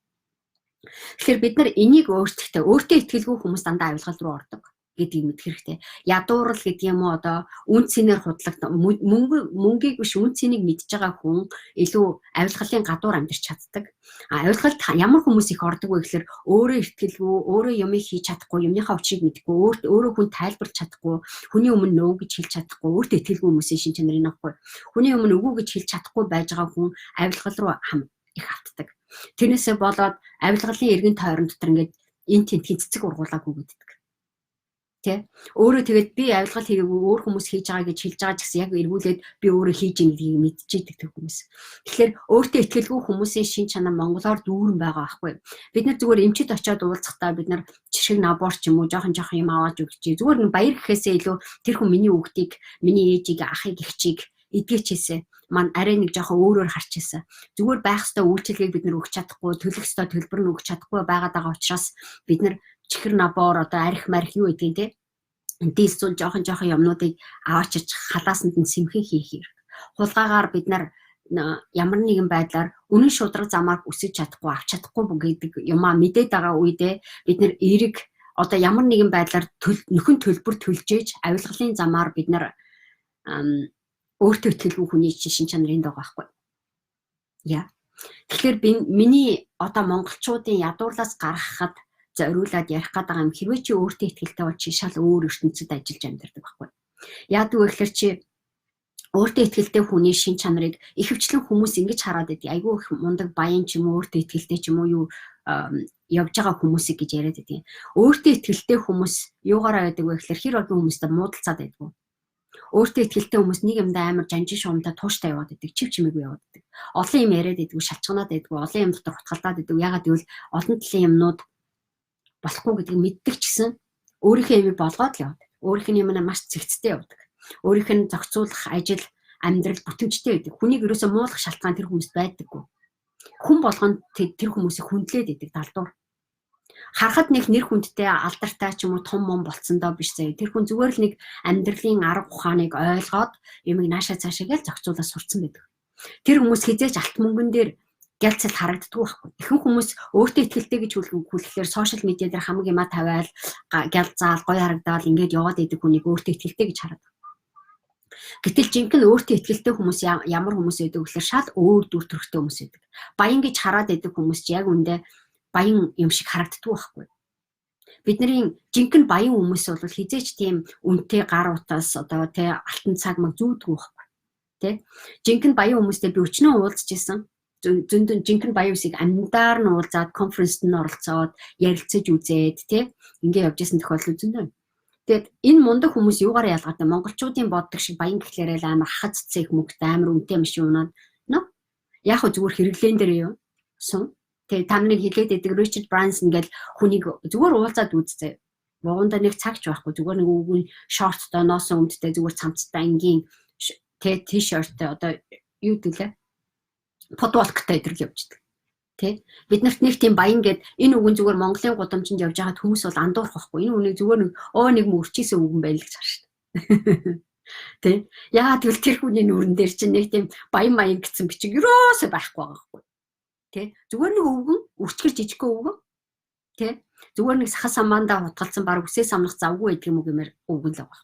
Тэгэхээр бид нар энийг өөртөө итгэлгүй хүмүүс дандаа авилгал руу ордог гэдгийг мэдэх хэрэгтэй. Ядуурл гэдэг юм уу одоо үн цэнээр худлагт мөнгийг биш үн цэнийг мэдж байгаа хүн илүү авилгалын гадуур амьдарч чаддаг. Авилгалд ямар хүмүүс их ордог вэ гэхээр өөрөө итгэлгүй, өөрөө юмыг хийж чадахгүй, юмныхаа учрыг мэдэхгүй, өөрөө хүн тайлбарлаж чадахгүй, хүний өмнө нөө гэж хэлж чадахгүй, өөртөө итгэлгүй хүмүүсийн шин чанарыг авахгүй. Хүний өмнө үгүй гэж хэлж чадахгүй байж байгаа хүн авилгал руу их автдаг. Тэрнээсээ болоод авилгалын эргэн тойрон дотор ингээд энэ тентгийн цэцэг ургуулаагүй гэдэг. Тэ өөрөө тэгээд би авилгал хийгээгүй өөр хүмүүс хийж байгаа гэж хэлж байгаа ч гэсэн яг эргүүлээд би өөрөө хийж ийн гэдгийг мэдчихийдэг тэр хүмүүс. Тэгэхээр өөртөө итгэлгүй хүмүүсийн шин чанар монголоор дүүрэн байгаа байхгүй. Бид нар зүгээр эмчит очиод уулзахдаа бид нар жишг набор ч юм уу жоохон юм аваад өгчээ. Зүгээр нэг баяр гэхээсээ илүү тэр хүн миний хүүхдийг, миний ээжийг, ахыг, эгчийг эдгэчихсэн. Мань арай нэг жоохон өөрөөр харчихсан. Зүгээр байх ёстой үйлчлэгийг бид нар өгч чадахгүй, төлөх ёстой төлбөр нь өгч чадахгүй байгаад байгаа учраас бид нар чихэр набор одоо арх марх юу гэдгийг те дийсүүл жоохон юмнуудыг аваачиж халаасанд нь сэмхэн хийх хэрэг. Хулгаагаар бид нар ямар нэгэн байдлаар үнэн шударга замаар үсэж чадахгүй, авч чадахгүй гэдэг юмаа мэдээд байгаа үедээ бид нар эерэг одоо ямар нэгэн байдлаар нөхөн төлбөр төлж ээж авилгалын замаар бид нар өөртөө итгэлгүй хүний шин чанар энд байгаа байхгүй. Яа. Тэгэхээр миний одоо монголчуудын ядуурлаас гаргахад зориулаад ярих гэдэг юм хэрвээ чи өөртөө итгэлтэй бол чи шал өөр ертөнцид ажиллаж амьдардаг байхгүй. Яадаг вэ гэхээр чи өөртөө итгэлтэй хүний шин чанарыг ихэвчлэн хүмүүс ингэж хараад байдаг. Айгүй их мундаг баян ч юм уу өөртөө итгэлтэй ч юм уу юу явж байгаа хүмүүсийг гэж яриад байдаг. Өөртөө итгэлтэй хүмүүс юугаараа байдаг вэ гэхээр хэр олон хүмүүстэй муудалцаад байдаг. Өөртөө итгэлтэй хүмүүс нэг юмдаа амар жанжин шуумтай тууштай яваад байдаг. Чив чимээгүй яваад байдаг. Олон юм яриад байдаг, шалчганаад байдаг, олон юм дотор хутгалдаад байдаг. Ягаад гэвэл олон талын юмнууд болохгүй гэдгийг мэддэг ч гэсэн өөрийнхөө юмыг болгоод л яваад. Өөрийнх нь юм маш цэгцтэй явдаг. Өөрийнх нь зохицуулах ажил, амьдрал бүтэмжтэй байдаг. Хүнийг ерөөсөө муулах шалтгаан тэр хүмүүст байдаггүй. Хүн болгонд тэр хүмүүсийг хүндлээд идэг далдуур. Харахад нэг нэр хүндтэй алдартай ч юм уу том мом болцсондоо биш заяа. Тэр хүн зүгээр л нэг амьдралын арга ухааныг ойлгоод юмыг наашаа цаашаа гэл зохицуулаад сурцсан байдаг. Тэр хүмүүс хизээч алт мөнгөн дээр гялцэл харагддаг байхгүй. Ихэнх хүмүүс өөртөө итгэлтэй гэж хүлэхээр сошиал медиа дээр хамаг юмаа тавиал гялзаал гоё харагдаал ингээд яваад идэг хүнийг өөртөө итгэлтэй гэж хараад. Гэтэл жинхэнэ өөртөө итгэлтэй хүмүүс ямар хүмүүс байдаг вэ гэхээр шал өөр дүр төрхтэй хүмүүс байдаг. Баян гэж хараад идэг хүмүүс ч яг үндэ баян юм шиг харагддаг байхгүй. Бидний жинхэнэ баян хүмүүс бол хизээч тийм үнэтэй гар утаас одоо тэ алтан цаг маг зүүдгүй байхгүй. Тэ жинхэнэ баян хүмүүстэй би өчнөө уулзж исэн. Зөндөн жинхэнэ баян хүмүүсийг амьдаар нь уулзаад конференцт нь оролцоод ярилцаж үзээд тэ ингээд явж исэн тохиолдол зөндөө. Тэгээд энэ мундаг хүмүүс юугаар ялгаатай монголчуудын боддог шиг баян гэхлээр л амар хахад цэцэг мөнгөтэй амар үнэтэй машин унаад нөө яг хөө зүгээр хэрэглэн дээр юу сум. Тэгээд та нарыг хэлээд идэг Ричард Брансон гэж хүнийг зүгээр уулзаад үзье. Вогоонда нэг цагч байхгүй зүгээр нэг өвгөн шорттой носон өмдтэй зүгээр цамцтай ангийн тэ тишорттой одоо юу гэлээ футболктой өдрөл явждаг. Тэ бид нарт нэг тийм баян гэд энэ үгэн зүгээр Монголын гудамжинд явж байгаад хүмүүс бол андуурах байхгүй. Энэ үнийг зүгээр нэг мөрчээсээ үгэн байл гэж харж байна. Тэ яа тэгвэл тэр хүний нүрэн дээр чинь нэг тийм баян гэсэн бичиг ерөөсөө байхгүй байгаа байхгүй. Тэ зүгээр нэг өвгөн үрчгэр жижигхэн өвгөн тэ зүгээр нэг сахал самаандаа хутгалсан баг үсээ самнах завгүй байдаг юм уу гэмээр өвгөн л байгаа.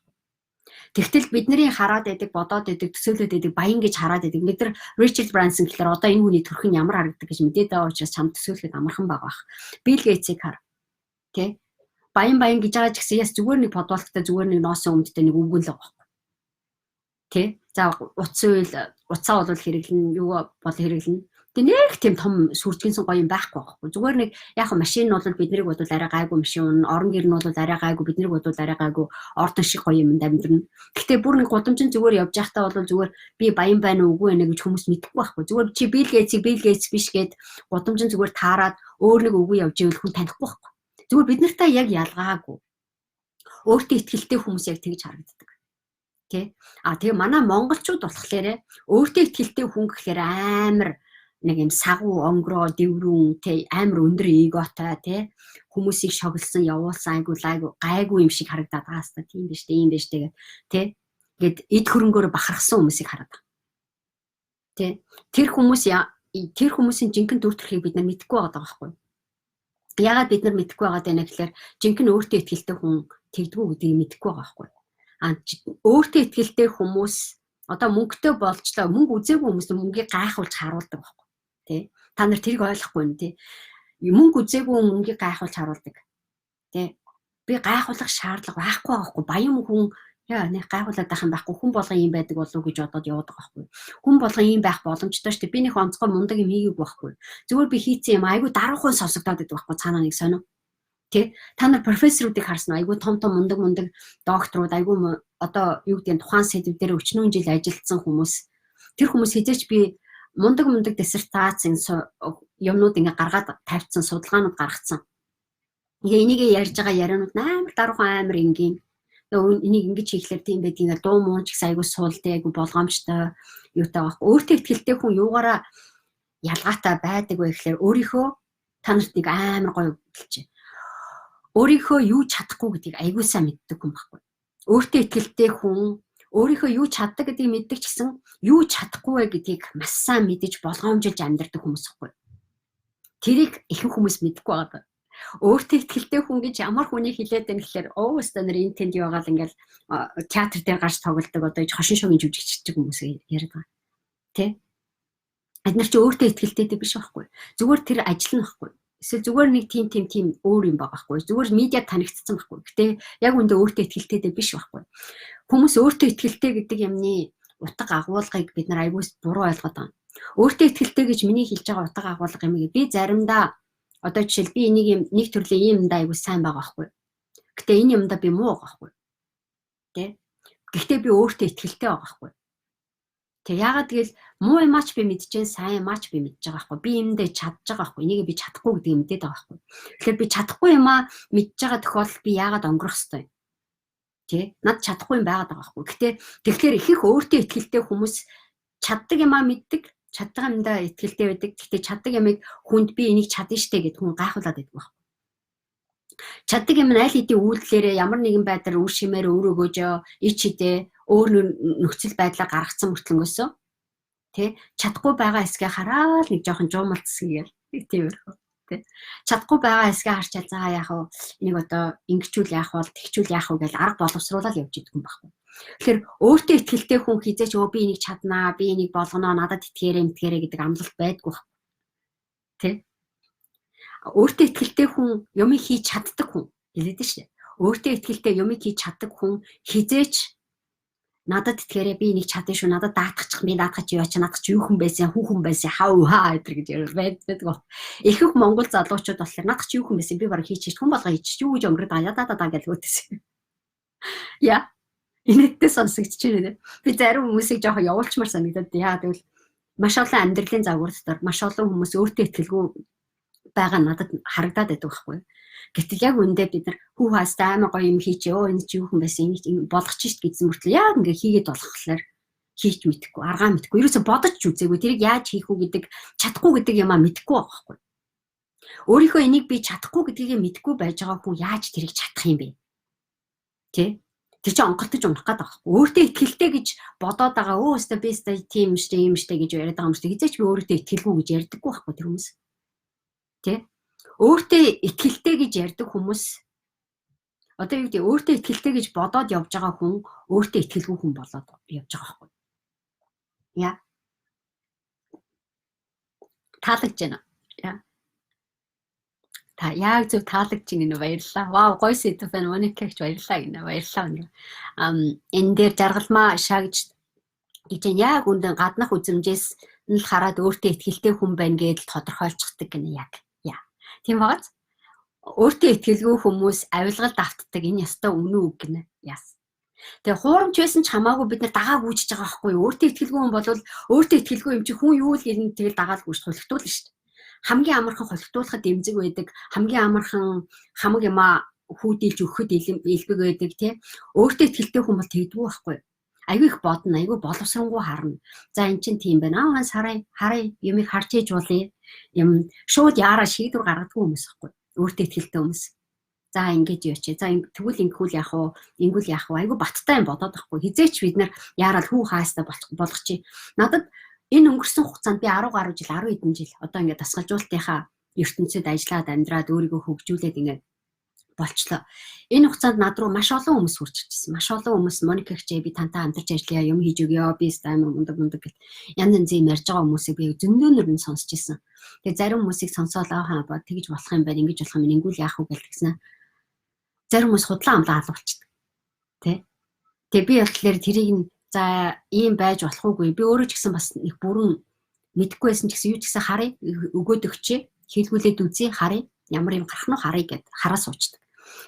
Тэгтэл бидний хараад байдаг, бодоод байдаг, төсөөлөд байдаг, баян гэж хараад байдаг. Бид нар Ричард Брансон гэхээр одоо энэ хүний төрх нь ямар харагддаг гэж мэдээд байгаа учраас чамд төсөөлөхөд амархан байгаа бах. Билл Гейтсийг хар. Тэ? Баян гэж байгаа ч гэсэн яс зүгээр нэг подволттой зүгээр нэг ноосон өмдтэй нэг өвгөн л байгаа. Тэ? За уцаа бол хэрэглэн, юу бол хэрэглэн. Тэ нэг тийм том сүрдгийнсэн гоё юм байхгүй байхгүй. Зүгээр нэг яг машин нь бол биднийг бодвол арай гайгүй машин, орон гэр нь бол арай гайгүй, биднийг бодвол арай гайгүй ордон шиг гоё юмд амьдрна. Гэхдээ бүр нэг гудамжин зүгээр явж байхдаа бол зүгээр би баян байна уу үгүй ээ гэж хүмүүс мэдэхгүй байхгүй. Зүгээр чи Билл Гейтс биш гэд гудамжин зүгээр таарад өөр нэг үгүй явж ивэл хүн танихгүй байхгүй. Зүгээр бид нартай яг ялгаагүй. Өөртөө итгэлтэй хүмүүс яг тэгж харагддаг. Тэ? Тэгээ манай монголчууд болохоор өөртөө итгэлтэй хүн гэхээр амар нэг юм сагуу онгороо дэврүүн тэ амар өндөр эготой тэ хүмүүсийг шоглсон явуулсан гайгүй юм шиг харагдаад байгаа хэвээр тийм биш үү ийм биш тэгээд тэ гээд эд хөрөнгөөр бахархсан хүмүүсийг хараад тэ тэр хүмүүсийн жинхэнэ дүр төрхийг бид нар мэдэхгүй байгаа байхгүй. Ягаад бид нар мэдэхгүй байгаа даа гэхээр жинхэнэ өөртөө итгэлтэй хүн тэгдэггүй гэдгийг мэдэхгүй байгаа байхгүй. Өөртөө итгэлтэй хүмүүс одоо мөнгөтэй болчлоо мөнгө үзээгүй хүмүүс мөнгийг гайхуулж харуулдаг байхгүй. Та нар тэрийг ойлгохгүй нэ тий. Мөнгө үзээгүй мөнгийг гайхуулж харуулдаг. Тий. Би гайхуулах шаардлага байхгүй байхгүй. Баян хүн яа нэг гайхуулаад байх юм байхгүй. Хүн болгон юм байдаг болов уу гэж бодоод яваад байгаа байхгүй. Хүн болгон юм байх боломжтой шүү дээ. Би нэг онцгой мундаг юм хийгээгүй байхгүй. Зүгээр би хийцэн юм айгүй даруухан сонсогдоод байдаг байхгүй. Цаанаа нэг сонио. Тий. Та нар профессоруудыг харсан айгүй том мундаг докторууд айгүй одоо юу гэдэг нь тухайн сэдв дээр өчнөө жил ажилласан хүмүүс. Тэр хүмүүс хизээч би мундаг диссертац юмнууд ингээ гаргаад тавьсан судалгаанууд гаргацсан. Энийг ярьж байгаа ярианууд амар даруухан амар энгийн. Энийг ингэж хийхлээр тийм байдаг ингээ дуу муунч гэсэн айгу суултай айгу болгоомжтой юутай байхгүй. Өөртөө итгэлтэй хүн юугаараа ялгаатай байдаг вэ гэхээр өөрийнхөө та нарт нэг амар гоё хэлчих. Өөрийнхөө юу чадахгүй гэдгийг айгу сайн мэддэг хүн байхгүй. Өөртөө итгэлтэй хүн өөрийнхөө юу чаддаг гэдгийг мэддэг ч гэсэн юу чадахгүй вэ гэдгийг маш сайн мэдэж болгоомжилж амьдрдаг хүмүүс байхгүй. Тэрийг ихэнх хүмүүс мэдэхгүй байгаа. Өөртөө ихтэй хүн гэж ямар хүнийг хэлээд байна гэхээр өстө нэр энэ тэнд яваал ингээл театр дээр гарч тоглодог одоо хошин шогийн жүжигчдэг хүмүүс яриад байгаа. Тэ? Эдгээр чи өөртөө ихтэй биш байхгүй. Зүгээр тэр ажил нь байхгүй. Эсвэл зүгээр нэг тийм өөр юм байгаа байхгүй. Зүгээр медиа танигдсан байхгүй. Гэтэ яг үндэ өөртөө ихтэй биш байхгүй. Хүмүүс өөртөө ихтэй гэдэг юмны утга агуулгыг бид нар аягүй буруу ойлгоод байгаа. Өөртөө ихтэй гэж миний хэлж байгаа утга агуулга юм би заримдаа одоо жишээл би нэг төрлийн юмдаа аягүй сайн байгаа байхгүй. Гэтэ энэ юмдаа би муу байгаа байхгүй. Тэ? Гэхдээ би өөртөө ихтэй байгаа байхгүй. Тэг яагаад тэгэл муу юмач би мэдчихээн сайн юмач би мэдж байгаа байхгүй. Би юмдээ чадж байгаа байхгүй. Энийг би чадахгүй гэдэг юм мэдээд байгаа байхгүй. Тэгэхээр би чадахгүй юмаа мэдж байгаа тохиолдолд би яагаад өнгөрөх ёстой юм? Тэ? Над чадахгүй юм байгаад байгаа байхгүй. Гэтэ тэгэхээр их өөртөө ихтэй хүмүүс чаддаг юмаа мэддэг, чаддаг юмдаа ихтэй байдаг. Гэтэ чаддаг ямыг хүнд би энийг чадна штэ гэд хүн гайхуулаад байдаг байхгүй. Чаддаг юм аль хэдийн үйлдэлээрээ ямар нэгэн байдлаар үр шимээр өөрөөгөөж ич хідээ өөр нөхцөл байдлаар гаргацсан мөртлөнгөөсөө тий чадахгүй байгаа хэсгээ хараад нэг жоохон жуумалцсгийгээр тиймэрхүү тий чадахгүй байгаа хэсгээ харчаал заа яах вэ энийг одоо ингэчүүл яах вэ тэгчүүл яах вэ гэж арга боловсруулаад явж идэг юм байхгүй. Тэгэхээр өөртөө ихтэй хүн хизээч өө би энийг чаднаа би энийг болгоноо надад итгээрэй мэтгээрэй гэдэг амлалт байдгүй тий өөртөө ихтэй хүн юмыг хийж чаддаг хүн хэлээд шүү дээ. Өөртөө ихтэй юмыг хийж чаддаг хүн хизээч надад итгээрэй би энийг чадна шүү надад даатгачих би даатгаж яваач надад ч юу хүн байсан хүүхэн байсан хав гэтэр гэж байдаг. Ихэнх монгол залуучууд болохоор надад ч юу хүн байсан би бараг хийчих хүн болго хийчих юу гэж өнгөрөд ядаа гэж өөдөөс. Яа инээдтэй сонсогдож байна. Би зарим хүмүүсийг жоохон явуулчмаар санагдаад яа тэгвэл маш олон амьдралын загвар дотор маш олон хүмүүс өөртөө итгэлгүй байгаа надад харагдаад байдаг байхгүй. Гэтэл яг үндэ бид нар хүү хаастай аймаг гоё юм хийч ёо энэ чи юу хүн байсан энийг болгочих шít гэсэн мөртлөө яг ингээ хийгээд болохлаар хийч мэдэхгүй аргаа мэдэхгүй ерөөсө бодож ч үзээгүй тэрийг яаж хийх үү гэдэг чадахгүй гэдэг юмаа мэдэхгүй байгаа байхгүй. Өөрийнхөө энийг би чадахгүй гэдгийг мэдэхгүй байж байгаа хүн яаж тэрийг чадах юм бэ? Тэ? Тэр чинь онгортож унах гээд байгаа байхгүй. Өөртөө ихтэй гэж бодоод байгаа өөстө би өстө тийм штэ юм штэ гэж яриад байгаа юм штэ хизээч би өөртөө итгэлгүй гэж ярьдаггүй байхгүй тэр хүмүүс. Тэ? Өөртөө ихтэй гэж ярьдаг хүмүүс одоо юу гэдэг өөртөө ихтэй гэж бодоод явж байгаа хүн өөртөө итгэлгүй хүн болоод явж байгаа байхгүй. Яа. Таалагдж байна. Яа. Та яг зөв таалагдж байна баярлалаа. Вау гоё сэдв байна. Моникагч баярлалаа гинэ. Баярлалаа. Энэ дээр жаргалмаа шаагж гэж яг үндэн гаднах үзмжээс нь л хараад өөртөө ихтэй хүн байна гэдэл тодорхойлцдаг гинэ яг. Тийм бааз өөртөө итгэлгүй хүмүүс авилгалд автдаг энэ ястаа үнэн үг гинэ. Яс. Тэгээ хуурамч байсан ч хамаагүй бид нар дагаа гүйж байгаа байхгүй юу? Өөртөө итгэлгүй хүн бол өөртөө итгэлгүй юм чи хүн юу л гин тэгэл дагаал гүйж холигдуулна шүү дээ. Хамгийн амархан холигдуулахад эмзэг байдаг, хамгийн амархан хамаг юмаа хүүдэлж өгөхөд илбэг байдаг тий. Өөртөө итгэлтэй хүн бол тэгдэггүй байхгүй юу? Айгүй их бодно, айгүй боловсронгуй харна. За эн чинь тийм байна. Харъя юмыг харж ээж уулъя. Юм шууд яараа шийдвэр гаргадаг хүмүүс байхгүй. Өөртөө итгэлтэй хүмүүс. За ингэж яваач. За тэгвэл ингэхүүл яах вэ? Ингэвэл яах вэ? Айгүй баттай юм бодоод байхгүй. Хизээч бид нар яарал хүү хаастаа болгох чи. Надад энэ өнгөрсөн хугацаанд би 10 гаруй жил 10 хэдэн жил одоо ингээд дасгалжуулалтынхаа ертөнцид ажиллаад амьдраад өөрийгөө хөгжүүлээд ингээд болчлоо. Энэ хугацаанд над руу маш олон хүмүүс хурж ирчихсэн. Маш олон хүмүүс Моникагч би тантай хамтарч ажиллая, юм хийж өгье, би стаймер мундаг гэт янз янзын ярьж байгаа хүмүүсийг би зөндөнөр нь сонсч ирсэн. Тэгээ зарим хүмүүсийг сонсоод аа бод тэгж болох юм байна, ингэж болох юм ингүүл яах вэ гэлтгсэн. Зарим хүмүүс худлаа амлаа алуулчихдаг. Тэ? Тэгээ би болохоор тэрийг нь за ийм байж болох уугүй. Би өөрөө ч гэсэн бас их бүрэн мэдэхгүй байсан ч гэсэн юу ч гэсэн харъя, өгөөд өгчээ, хийлгүүлээд үзье, харъя, ямар юм гарах нь харъя гэд хараа суучдаг.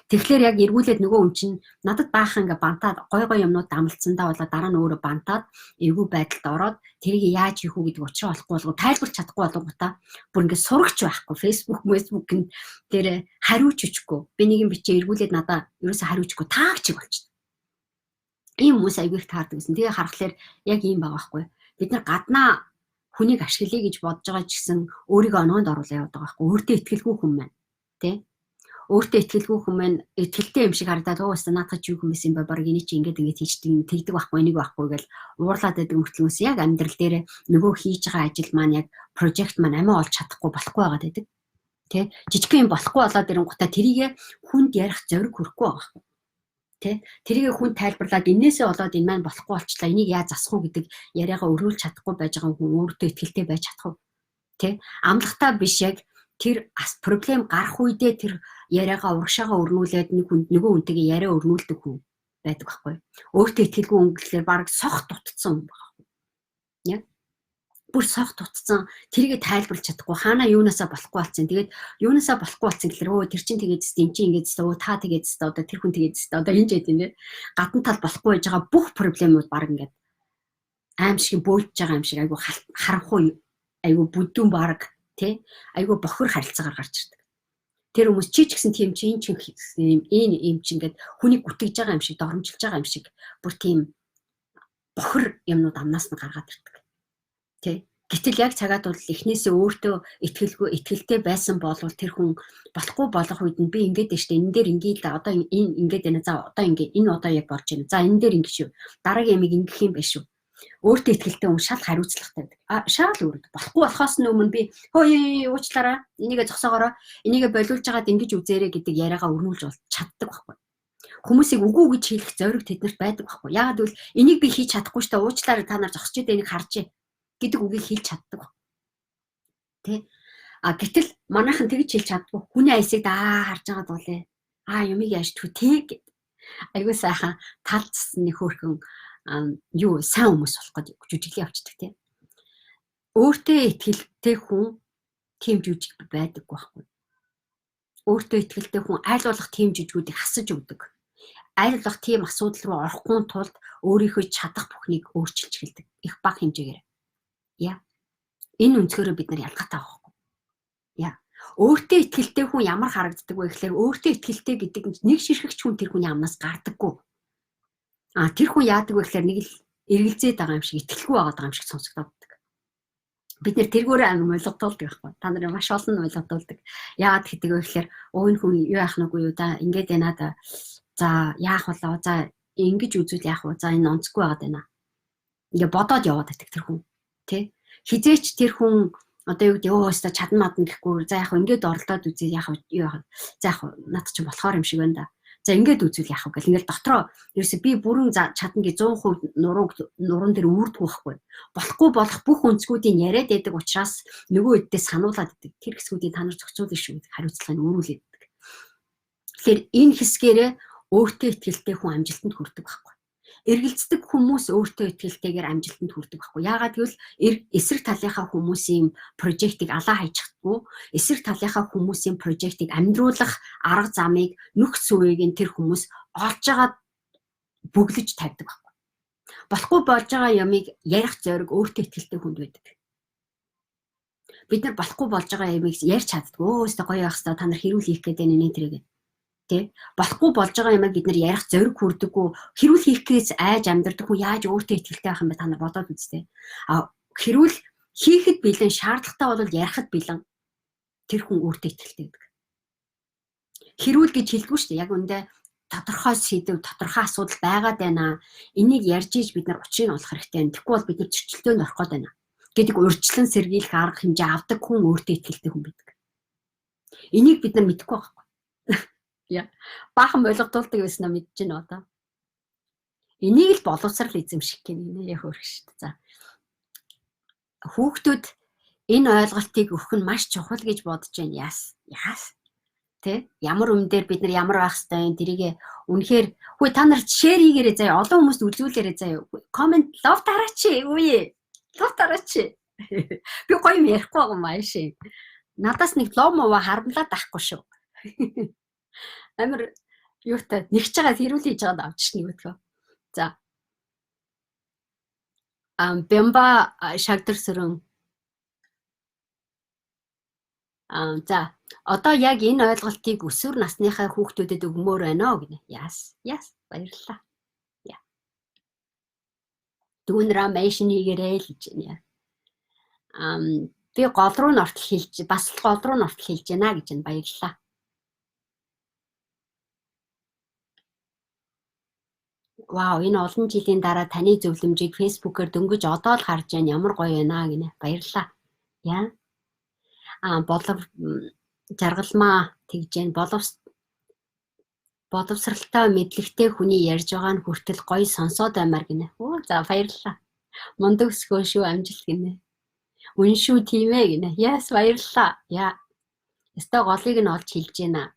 Тэгэхээр яг эргүүлээд нөгөө хүн чинь надад баахан ингээ бантаад гой юмнууд амлцсандаа болоо дараа нь өөрөө бантаад эргүү байдалд ороод тэрийг яаж хийх үү гэдэг учраа олохгүй болго тайлбарч чадахгүй болгонгуудаа бүр ингээ сурагч байхгүй Facebook-ын дээр хариуч өчгүй би нэг юм бичээ эргүүлээд надаа ерөөсө хариучгүй таагчиг болчихсон. Ийм хүмүүс аягүй их таардаг гэсэн. Тэгээ харахаар яг ийм байгаа байхгүй. Бид нар гаднаа хүнийг ашиглая гэж бодож байгаа ч гэсэн өөрийгөө оноонд оруулаад яваад байгаа байхгүй. Өөртөө итгэлгүй хүн маань тий өөртөө итгэлгүй хүн маань итгэлтэй юм шиг харагдаад ууста наадах ч юу юм байсан бай баг эний чи ингээд хийждэг тэгдэг байхгүй энийг байхгүй гэл уурлаад байдаг мөртлөөс яг амьдрал дээр нөгөө хийж байгаа ажил маань яг project маань амиа олж чадахгүй болохгүй байгаад байдаг. Тэ жижигхэн юм болохгүй болоод ирэнгуутаа тэрийг хүнд ярих зориг хүрхгүй байгаа. Тэ тэрийг хүн тайлбарлаад энээсээ болоод энэ маань болохгүй болчлаа. Энийг яаж засах уу гэдэг яриагаа өргүүлж чадахгүй байж байгаа хүн өөртөө ихтэй байж чадах уу? Тэ амлахтаа биш яг тэр проблем гарах үедээ тэр яриагаа урагшаага өрнүүлээд нэг хүнд нөгөө хүнтэйгээ яриа өрнүүлдэг хүн байдаг байхгүй. Өөртөө итгэлгүй хүн гэхэлэр баг сох дутцсан хүн байхгүй. Яа. Бүр сох дутцсан тэрийг тайлбарлаж чадахгүй хаана юунасаа болохгүй болсон. Тэгээд юунасаа болохгүй болсон гэхэлэр өө тэр чинь тэгээд эм чи ингээд өө та тэгээд одоо тэр хүн тэгээд одоо энэ жид нэ гадна тал болохгүй байж байгаа бүх проблемууд баг ингээд аим шиг бөөлж байгаа юм шиг айгу харанхуй айгу бүдүүн баг тий айгу бохор харилцаагаар гарч ирдэг. Тэр хүмүүс чи ч гэсэн тийм чи энэ юм чи ингээд хүнийг гүтгэж байгаа юм шиг доромжилж байгаа юм шиг бүр тийм бохор юмнууд амнаас нь гаргаад ирдэг. Тэ гэтэл яг цагаад бол эхнээсээ өөртөө итгэлтэй байсан бол тэр хүн болохгүй болох үед нь би ингээд штэ энэ дээр ингээд одоо энэ ингээд байна за одоо ингээд энэ одоо яг болж байна за энэ дээр ингээд шүү дараагийн ямиг ингэх юм байна шүү өөртөө итгэлтэй хүн шал хариуцлагатай байдаг. Шал өөрөд болохгүй болохоос өмнө би хөөе уучлаарай энийгээ зогсоогоорой энийгээ болиулж хагаад ингэж үзээрэй гэдэг яриагаа өрнүүлж чаддаг байхгүй. Хүмүүсийг үгүй гэж хэлэх зориг тэднэрт байдаг байхгүй. Яагаад гэвэл энийг би хийж чадахгүй штэ уучлаарай та нар зогсож идэ энийг харж гэдэг үгийг хэлж чаддаг. Тэ гэтэл манайхан тэгж хэлж чаддгүй. Хүний аясыг харж байгаад болээ. Юмыг яаж түү тэг айгуу сайхан тал цасны хөөрхөн юу сайн хүмүүс болох гэж жүжиглээ авчдаг тийм. Өөртөө итгэлтэй хүн тийм жүжиг байдаггүй байхгүй. Өөртөө итгэлтэй хүн аль болох тийм жүжигүүдийг хасаж өгдөг. Аль болох тийм асуудал руу орохгүй тулд өөрийнхөө чадах бүхнийг өөрчилж эхэлдэг. Их бага хэмжээгээр. Яа. Энэ өнцгөрөө бид нар ялгаатай байхгүй. Яа. Өөртөө итгэлтэй хүн ямар харагддаг вэ гэхээр өөртөө итгэлтэй гэдэг нэг ширхэгч хүн тэр хүний амнаас гардаггүй. Тэр хүн яадаг вэ гэхээр нэг л эргэлзээд байгаа юм шиг итгэлгүй байгаа юм шиг сонсогдоод. Бид нэр тэргүүрээ амар ойлгодуулдаг байхгүй. Та нар маш олон ойлгодуулдаг. Яагаад гэдэг вэ гэхээр энэ хүн юу яах нүггүй юу да ингээд байна да. За яах болоо за ингэж үзвэл яах вэ? За энэ онцгүй байгаад байна. Ингээ бодоод яваад байдаг тэр хүн. Тэ? Хизээч тэр хүн одоо юу гэдэг өстө чадна мадна гэхгүй за яах вэ? Ингээд оролдоод үзээ яах вэ? Юу яах вэ? За яах вэ? Над чинь болохоор юм шиг байна да. За ингээд үзвэл яах вэ гэл ингээл дотроо ерөөсө би бүрэн чадна гэж 100% нуруунд дээр үүрдэг байхгүй. Болохгүй болох бүх өнцгүүдийг яриад байдаг учраас нөгөө хэддээ сануулад байдаг. Тэр хэсгүүдийг та нар зохицуулна шүү гэдэг хариуцлагыг өөрүүлээд байдаг. Тэгэхээр энэ хэсгээрээ өөртөө итгэлтэй хүн амжилтанд хүрдэг байхгүй. Эргэлздэг хүмүүс өөртөө итгэлтэйгээр амжилтанд хүрдэг байхгүй. Яагаад гэвэл эсрэг талынхаа хүмүүсийн прожектыг алаа хайчихдаггүй. Эсрэг талынхаа хүмүүсийн прожектыг амьдруулах арга замыг нүх сүвээг нь тэр хүмүүс олж агаад бүглэж тавьдаг байхгүй. Болохгүй болж байгаа ямыг ярих зориг өөртөө итгэлтэй хүнд байдаг. Бид нар болохгүй болж байгаа ямыг ярьж чаддгүй. Өөстө гоё явах хэрэгтэй та нар хэрүүл хийх гэдэг нэ тэрэг. Тэ болохгүй болж байгаа юмаа бид нар ярих зориг хүрдэггүй хэрүүл хийхээс айж амьдардаг хүн яаж өөртөө итгэлтэй байх юм бэ та нар бодоод үзтээ. Хэрүүл хийхэд бэлэн шаардлагатай бол ярихад бэлэн тэр хүн өөртөө итгэлтэй байдаг. Хэрүүл гэж хэлдэггүй шүү дээ. Яг үндэ тодорхой сэдв, тодорхой асуудал байгаад байна. Энийг ярьж ийж бид нар учрыг олох хэрэгтэй байна. Тэгэхгүй бол бид нар зөрчилдөөнд орох гээд байна гэдэг урьдчилан сэргийлэх арга хэмжээ авдаг хүн өөртөө итгэлтэй хүн байдаг. Энийг бид нар мэдэхгүй байхгүй. Яа. Баахан ойлгодуулдаг байсан нь мэдэж байна одоо. Энийг л боловсрал эзэмших гэнэ яг хөрх шүү дээ. За. Хүүхдүүд энэ ойлголтыг өгөх нь маш чухал гэж бодож байна. Яас. Тэ? Ямар юм дээр бид нар ямар байх хэвээр тэрийг үнэхээр хөөе та нар шеэр хийгээрэй заяа. Олон хүмүүст үзүүлээрэй заяа. Комент лов дараач. Үе. Лов дараач. Би гоё юм ярихгүй байгаа юм ааш. Надаас нэг лов мова харамлаад авахгүй шүү. Амар юутай нэгж байгаа хэрүүл хийж байгаад авчих нэг өтгөө. За. Бямба шагдарсрын. За. Одоо яг энэ ойлголтыг өсвөр насныхаа хүүхдүүдэд өгмөр байна гинэ. Яас. Баярлалаа. Яа. Дүүнраа мэшин хийгээрэй л гэж байна. Би гол руу нортол хэлж бас гол руу нортол хэлж байна гэж байна. Баярлалаа. Вау, энэ олон жилийн дараа таны зөвлөмжийг фэйсбүүкээр дөнгөж одоо л харж байна. Ямар гоё байна гинэ. Баярлалаа. Яа. жаргалмаа тэгж जैन боловсралтай мэдлэгтэй хүний ярьж байгаа нь хүртэл гоё сонсоод баймаар гинэ. За баярлалаа. Мундаг өсгөө шүү амжилт гинэ. Үн шүү тийм ээ гинэ. Яс баярлалаа. Яа. Өстой голыг нь олж хэлж байна.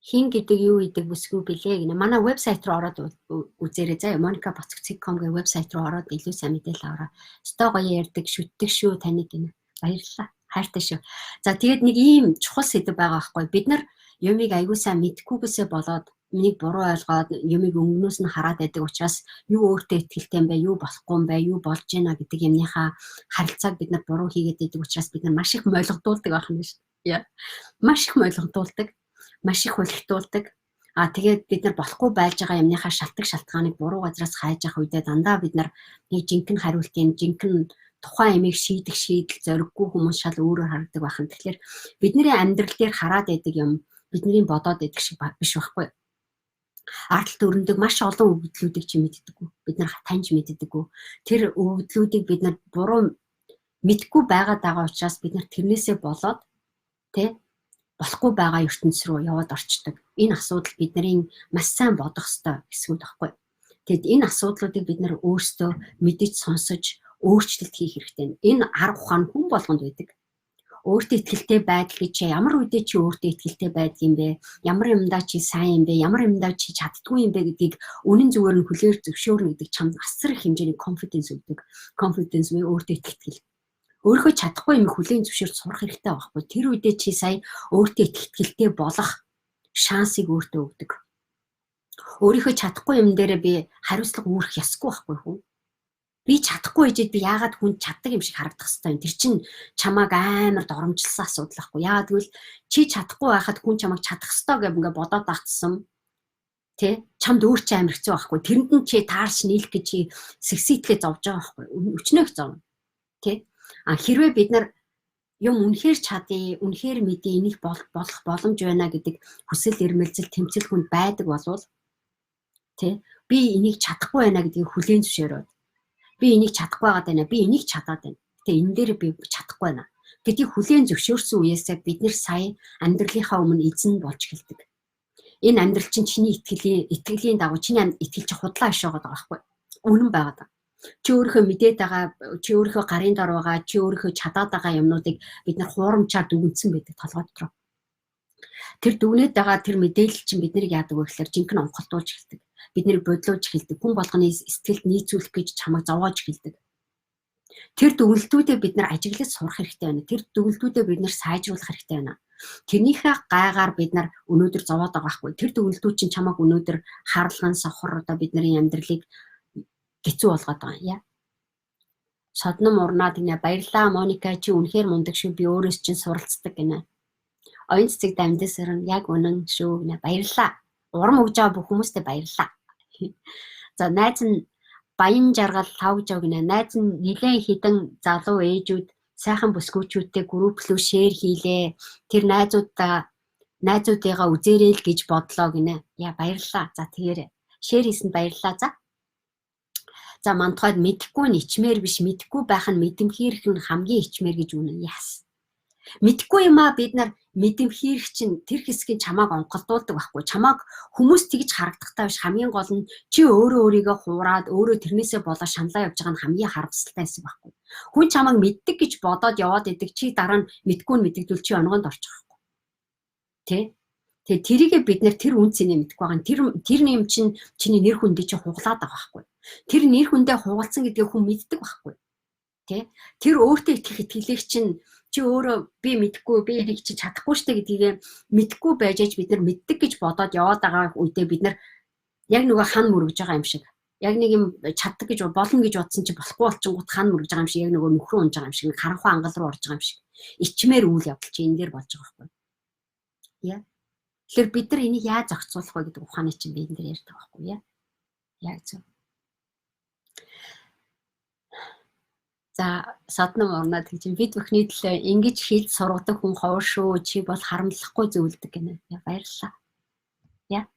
Хин гэдэг юу гэдэг бүсгүй билээ гинэ. Манай вебсайт руу ороод үзээрэй заа. monicabocc.com гэх вебсайт руу ороод илүү сайн мэдээлэл аваарай. Өстой гоё ярьдаг, шүтдэг шүү таны гинэ. Баярлалаа. Хайртай шүү. За тэгээд нэг ийм чухал сэдв байгаа байхгүй. Бид нар юмыг аягүй сайн мэдхгүйгээсээ болоод миний буруу ойлгоод юмыг өнгнөөс нь хараад байдаг учраас юу өөртөө итгэлтэй юм бэ, юу болохгүй юм бэ, юу болж байна гэдэг юмныхаа харилцааг бид нар буруу хийгээд байдаг учраас бид нар маш их мойлгодуулдаг байх юм шүү. Яа. Маш их мойлгодуулдаг, маш их хүлэгтүүлдэг. Тэгээд бид нар болохгүй байж байгаа юмныхаа шалтгаан шалтгааныг буруу газраас хайж авах үедээ дандаа бид нар нэг жинхэнэ хариултын жинхэнэ тухайн ямиг шийдэх шийдэл зориггүй хүмүүс шал өөрөөр харагддаг байх юм. Тэгэхээр бидний амьдрал дээр хараад байдаг юм бидний бодоод байдаг шиг биш байхгүй. Ардалт өрнөдөг маш олон өгөгдлүүдийг чи мэддэггүй. Бид нар таньж мэддэггүй. Тэр өгөгдлүүдийг бид нар буруу мэдгүй байгаад байгаа учраас бид нар тэрнээсээ болоод болохгүй байгаа ертөнц рүү яваад орчдөг. Энэ асуудал бидний маш сайн бодох ёстой хэсгүүд байхгүй. Тэгэд энэ асуудлуудыг бид нар өөрсдөө мэдэж сонсож өөрчлөлт хийх хэрэгтэй. Энэ арга ухаан хүн болгонд байдаг. Өөртөө итгэлтэй байдал гэж ямар үедээ чи өөртөө итгэлтэй байдаг юм бэ? Ямар юмдаа чи сайн юм бэ? Ямар юмдаа чи чаддгүй юм бэ гэдгийг үнэн зүгээр нь хүлээр зөвшөөрнө гэдэг чамд асар их хэмжээний confidence өгдөг. Confidence буюу өөртөө итгэл. Өөрийнхөө чадахгүй юм хүлээн зөвшөөрч сурах хэрэгтэй байхгүй. Тэр үедээ чи сая өөртөө итгэлтэй болох шансыг өөртөө өгдөг. Өөрийнхөө чадахгүй юм дээрээ би хариуцлага үүрэх ёсгүй байхгүй хүн. Би чадахгүй ээжэд би яагаад хүн чаддаг юм шиг харагдах хэвээр юм. Тэр чинь чамааг амар доромжилсан асуудал байхгүй. Яагаад гэвэл чи чадахгүй байхад хүн чамааг чадах хэвээр гэх ингээ бодоод багтсан. Чамд өөр чи амар хэцүү байхгүй. Тэрэнд нь чи таарч нийлэх гэж чи сэгсийтлээ зовж байгаа байхгүй. Өчнөөх зовно. Хэрвээ бид нар юм үнэхээр чадъя, үнэхээр мэдээ энийг болох боломж байна гэдэг хүсэл эрмэлзэл тэмцэл хүнд байдаг болвол би энийг чадахгүй байна гэдгийг хүлээн зөвшөөрөөд би энийг чадахгүй байгаад байна. Би энийг чадаад байна. Гэтэ энэ дээр би чадахгүй байна. Гэдгийг хүлээн зөвшөөрсөн үеэсээ бид нэр сая амьдралынхаа өмнө эзэн болж эхэлдэг. Энэ амьдрал чинь чиний итгэлийн дагуу чиний итгэл чи худлаа иш байгаа байхгүй. Үнэн байгаа. Чи өөрийнхөө мэдээд байгаа, чи өөрийнхөө гарын дор байгаа, чи өөрийнхөө чадаад байгаа юмнуудыг бид нар хуурамчаар дүгнсэн байдаг толгой дотор. Тэр дүгнээд байгаа тэр мэдээлэл чинь биднийг яадаг вэ гэхээр жинхэнэ онцолтуулж эхэлдэг. Биднийг бодлуулж эхэлдэг. Хүн болгоны сэтгэлд нийцүүлэх гэж чамайг зовоож эхэлдэг. Тэр дүгнэлтүүдээ бид нар ажиглаж сурах хэрэгтэй байна. Тэр дүгнэлтүүдээ бид нар сайжруулах хэрэгтэй байна. Тэрнийхээ гайгаар бид нар өнөөдөр зовоод байгаа байхгүй. Тэр дүгнэлтүүд чинь чамайг өнөөдөр харлан сохор одоо бидний амьдралыг хэцүү болгоод байгаа юм. Содном урнаад гинэ баярлаа Моника чи үнэхээр мундаг шүү. Би өөрөөс чинь суралцдаг гинэ. Оюун цэцэг дамжсаар нь яг үнэн шүү гинэ. Баярлаа. Урам өгж байгаа бүх хүмүүстээ баярлаа. За найз нь баян жаргал лав жав гинэ. Найз нь нэлээд хідэн залуу ээжүүд сайхан бүсгүүчүүдтэй групплүү шеэр хийлээ. Тэр найзуудыгаа үзээрэй л гэж бодлоо гинэ. Яа баярлаа. За тэгээрэй. Шеэр хийсэнд баярлаа. За мантахад мэдхгүй нь ичмээр биш мэдхгүй байх нь мэдэмхийлэх нь хамгийн ичмээр гэж үнэн. Яс. Мэдхгүй юмаа бид нар мэдэмхийлэх чинь тэр хэсгийг чамааг онголдуулдаг байхгүй. Чамааг хүмүүс тэгж харагдахтай биш хамгийн гол нь чи өөрийгөө хуураад өөрөө тэрнээсээ болоо шаналаа явж байгаа нь хамгийн харамсалтай хэсэг байхгүй. Хүн чамааг мэддэг гэж бодоод яваад идэг чи дараа нь мэдгүй нь мэддэгдүүл чи онгонд орчих байхгүй. Тэгээ тэрийгээ бид нэр тэр үн цэнэ мэдгүй байгаа. Тэр юм чинь чиний нэр хүндээ чи хуглаад байгаа байхгүй. Тэр нэр хүндээ хугалцсан гэдгийг хүн мэддэг байхгүй. Тэр өөртөө итгэх итгэлийг чинь чи өөрөө би мэдхгүй би энийг чи чадахгүй штэ гэдгийг мэдхгүй байж аж бид нар мэддэг гэж бодоод яваад байгаа үедээ бид нар яг нөгөө хан мөргөж байгаа юм шиг. Яг нэг юм чаддаг гэж болно гэж бодсон чи болохгүй болчихгоот хан мөргөж байгаа юм шиг яг нөгөө нөхрөө унж байгаа юм шиг харанхуй ангал руу орж байгаа юм шиг. Ичмээр үйл явдал чи энэ дээр болж байгаа байхгүй. Тэгэхээр бид нар энийг яаж зохицуулах вэ гэдэг ухааны чинь би энэ дээр ярьдаг байхгүй яа. Яг зөв. За содном орноод гэж бид бүхний төлөө ингэж хийж сургадаг хүн ховор шүү. Чи бол харамлахгүй зөвлөдөг гинэ. Баярлалаа. Яа.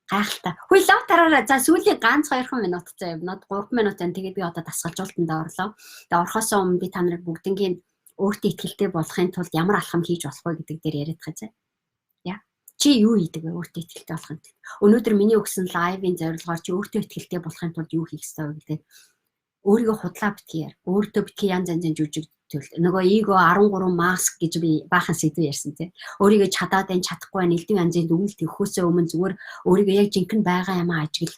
Гайхалтай. Хүй лав тараараа. За сүүлийн ганц 2 минут заа. Над 3 минут байна. Тэгээд би одоо дасгалжуултанд орлоо. Тэгээд орхосоо өмнө би та нарыг бүгднгийн өөртөө итгэлтэй болохын тулд ямар алхам хийж болох вэ гэдэг дээр яриад байгаа зэ. Яа. Чи юу хийдэг вэ өөртөө итгэлтэй болохын тулд? Өнөөдөр миний өгсөн лайвын зорилгоор чи өөртөө итгэлтэй болохын тулд юу хийх ёстой вэ гэдэг өөрийгөө худлаа битгий яар. Өөртөө битгий янз янзын жүжиг төл. Нөгөө эго 13 маск гэж би баахан сэдв ярьсан тий. Өөрийгөө чадаад энэ чадахгүй байх элдв янзын дүгнэлт өгөхөөсөө өмнө зүгээр өөрийгөө яг жинхэнэ байгаа юмаа ажигл.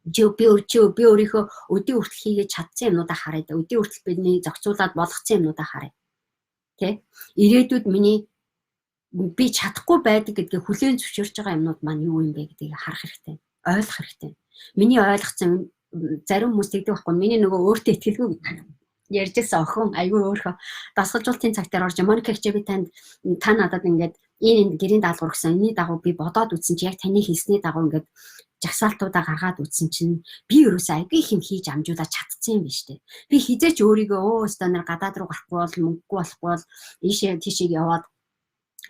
Би өөрийнхөө өдөө хүртэл хийгээд чадсан юмнуудаа хараад өдөө хүртэл бидний зохицуулаад болгоцсон юмнуудаа хараа. Тэ? Ирээдүйд миний би чадахгүй байдаг гэдгийг хүлээн зөвшөөрч байгаа юмнууд маань юу юм бэ гэдгийг харах хэрэгтэй. Ойлгох хэрэгтэй. Миний ойлгоцсон зарим хүмүүс тэгдэг байхгүй. Миний нөгөө өөртөө итгэлгүй ярьжсэн охин айгүй өөрхөө дасгалжуулалтын цаг дээр орж Моника чи би та надад ингээд энэ гэрийн даалгавар гэсэн энэний дагуу би бодоод үзсэн чи яг таны хэлсний дагуу ингээд жагсаалтуудаа гаргаад үзсэн чинь би ерөөсөө айгүй их юм хийж амжуулаад чадсан юм биш үү. Би хизээч өөрийгөө өстө нар гадаад руу гарахгүй бол мөнгөгүй болохгүй бол ийшээ тийшээ яваад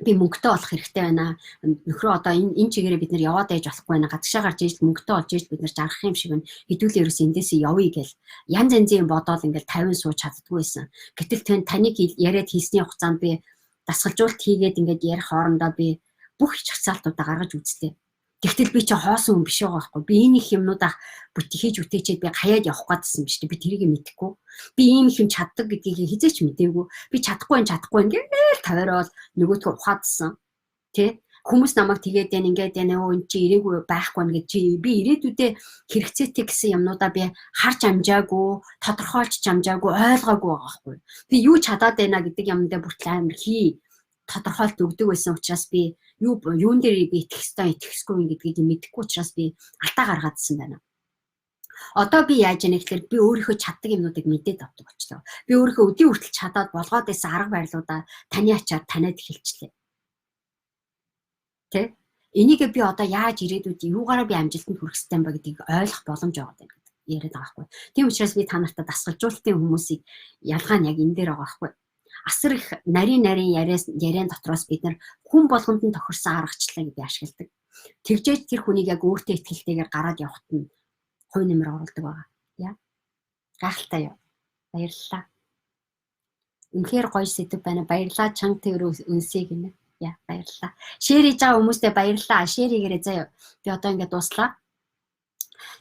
би мөнгөтэй болох хэрэгтэй байна. Нөхрөө одоо энэ чигээрээ бид нар яваад байж болохгүй байна. Гадагшаа гарч ижил мөнгөтэй болж ижил бид нар жаргах юм шиг байна. Хэдүүлээ ерөөс эндээсээ явъя гэл янз янзын бодоол ингээл 50 сууж чаддгүй байсан. Гэтэл таныг яриад хийсний хугацаанд би дасгалжуулалт хийгээд ингээд ярих хоорондоо би бүх чагсаалтуудаа гаргаж үзлээ. Тэгтэл би чи хоосон хүн биш байгаа байхгүй. Би энэ их юмнуудаа хийж үтээчээд би хаяад явах гэдсэн биш үү? Би тэрийг мэдэхгүй. Би ийм их юм чаддаг гэдгийг хизээч мэдээгүй. Би чадахгүй ингээд тавиараад нөгөөдгөө ухаадсан. Тэ? Хүмүүс намайг тэгээд ингээд өө эн чи ирээгүй байхгүй нэ гэж чи би ирээдүйдээ хэрэгцээтэй гэсэн юмнуудаа би харж амжаагүй, тодорхойлж амжаагүй, ойлгоогүй байгаа байхгүй. Би юу чадаад байна гэдэг юмдаа бүртэл амар хий тодорхойлт өгдөг байсан учраас би юун дээр би итгэх ёстой итгэхгүй гэдгийг мэдэхгүй учраас би алдаа гаргаадсан байна. Одоо би яаж яах гэхээр би өөрийнхөө чаддаг юмнуудыг мэдээд авдаг болчихлоо. Би өөрийнхөө өдөө хүртэл чадаад болгоод байсан арга барилуудаа таны ачаар таниад эхэлчихлээ. Тэ? Энийг би одоо яаж ирээдүйд юугаараа би амжилтанд хүрэх ёстой юм бэ гэдгийг ойлгох боломж байгаа гэдэг яриад байгаа байхгүй. Тийм учраас би та нартай дасгалжуулалтын хүмүүсийг ялгаа нь яг энэ дээр байгаа байхгүй. Асар их нарийн яриан дотроос бид нар хүн болгонд нь тохирсон аргачлалыг би ашигладаг. Тэгжээж тэр хүнийг яг өөртөө итгэлтэйгээр гараад явахт нь хувь нэмэр оруулдаг байгаа. Яа. Гайхалтай юу. Баярлалаа. Үнэхээр гоё сэдв байна. Баярлалаа чанга тэр үнсэй гинэ. Яа, баярлалаа. Шеэр хийж байгаа хүмүүстээ баярлалаа. Шеэр хийгээрэй заяа. Би одоо ингээд дуслаа.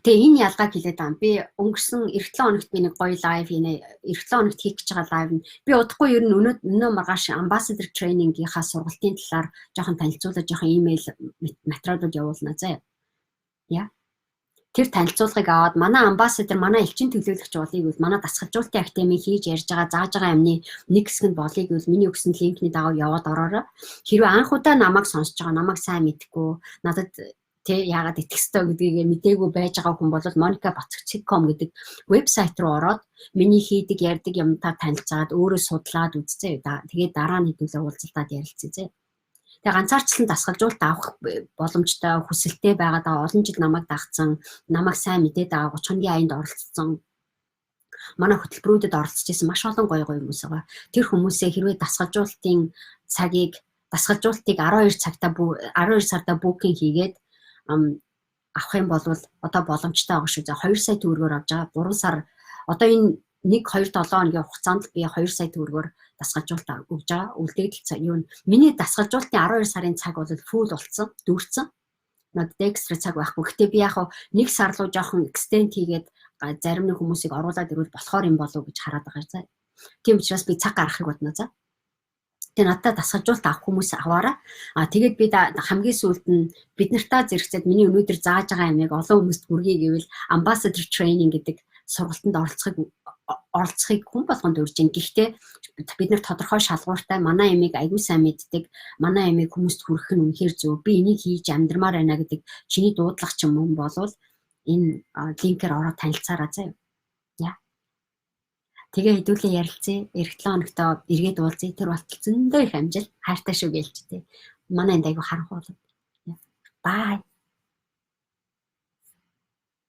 Тэгээ энэ ялгааг хэлээд байгаа. Би өнгөрсөн эх 7 хоногт би нэг гоё лайв хийнэ. Эх 7 хоногт хийх гэж байгаа лайв нь би удахгүй ер нь өнөө маргааш ambassador training-ийнхаа сургалтын талаар жоохон танилцуулаад жоохон имэйл материалууд явуулна заяа. Яа. Тэр танилцуулгыг аваад манай ambassador манай элчин төлөөлөгч болыг бол манай дасгалжуулалтын академи хийж ярьж байгаа зааж байгаа юмны нэг хэсэг нь болыг бол миний өгсөн линкний дагуу яваад ороорой. Хэрвээ анх удаа намайг сонсож байгаа намайг сайн мэдгүй надад тэ яагаад итгэх ёстой гэдгийг мэдээгүй байж байгаа хүн бол monicabacc.com гэдэг вебсайт руу ороод миний хийдэг ярьдаг юмтай танилцаад өөрөө судлаад үзье. Тэгээд дараа нь хэдүүлээ уулзалтад ярилцъя. Тэгээ ганцаарчлан дасгалжуулалт авах боломжтой хүсэлтэй байгаад олон жил намайг дагцсан, намайг сайн мэдээд байгаа 30 хоногийн аянд оролцсон. Манай хөтөлбөрүүдэд оролцож исэн маш олон гоё хүмүүс байгаа. Тэр хүмүүсээ хэрвээ дасгалжуулалтын цагийг дасгалжуулалтыг 12 сартаа букинг хийгээд авах юм бол одоо боломжтой байгаа шүү. 2 сая төгрөгөөр авч байгаа. 3 сар одоо энэ 1-2-7 хоногийн хугацаанд би 2 сая төгрөгөөр дасгалжуулалт өгж байгаа. Үлдээдэл цаг юу вэ? Миний дасгалжуулалтын 12 сарын цаг бол фул болсон, дүүрсэн. Надад экстра цаг байхгүй. Гэхдээ би яг 1 сар руу жоохон extend хийгээд зарим нэг хүмүүсийг оруулаад ирвэл болохоор юм болов уу гэж хараад байгаа заа. Тийм учраас би цаг гаргахыг бодно заа. Тэгээ надад дасгалжуулалт авах хүмүүс аваараа. Тэгээд би хамгийн сүүлд нь бид нартай зэрэгцээд миний өнөөдөр зааж байгаа юмыг олон хүмүүст хүргэе гэвэл ambassador training гэдэг сургалтанд оролцохыг хүн болгонд урьж ин. Гэхдээ бид нар тодорхой шалгууртай манай ямиг аягүй сайн мэддэг, манай ямиг хүмүүст хүргэх нь үнэхээр зөв. Би энийг хийж амьдрмаар байна гэдэг чиний дуудлага ч юм уу болвол энэ линкээр ороод танилцаараа заяа. Яа. Тэгээ хэдүүлээ ярилцъя. Эх 7 хоногтоо эргээд уулзъя. Тэр болтол зөндөө их амжилт хайртай шүү гэлж тээ. Манай энд айгүй харанхуй болов. Бай.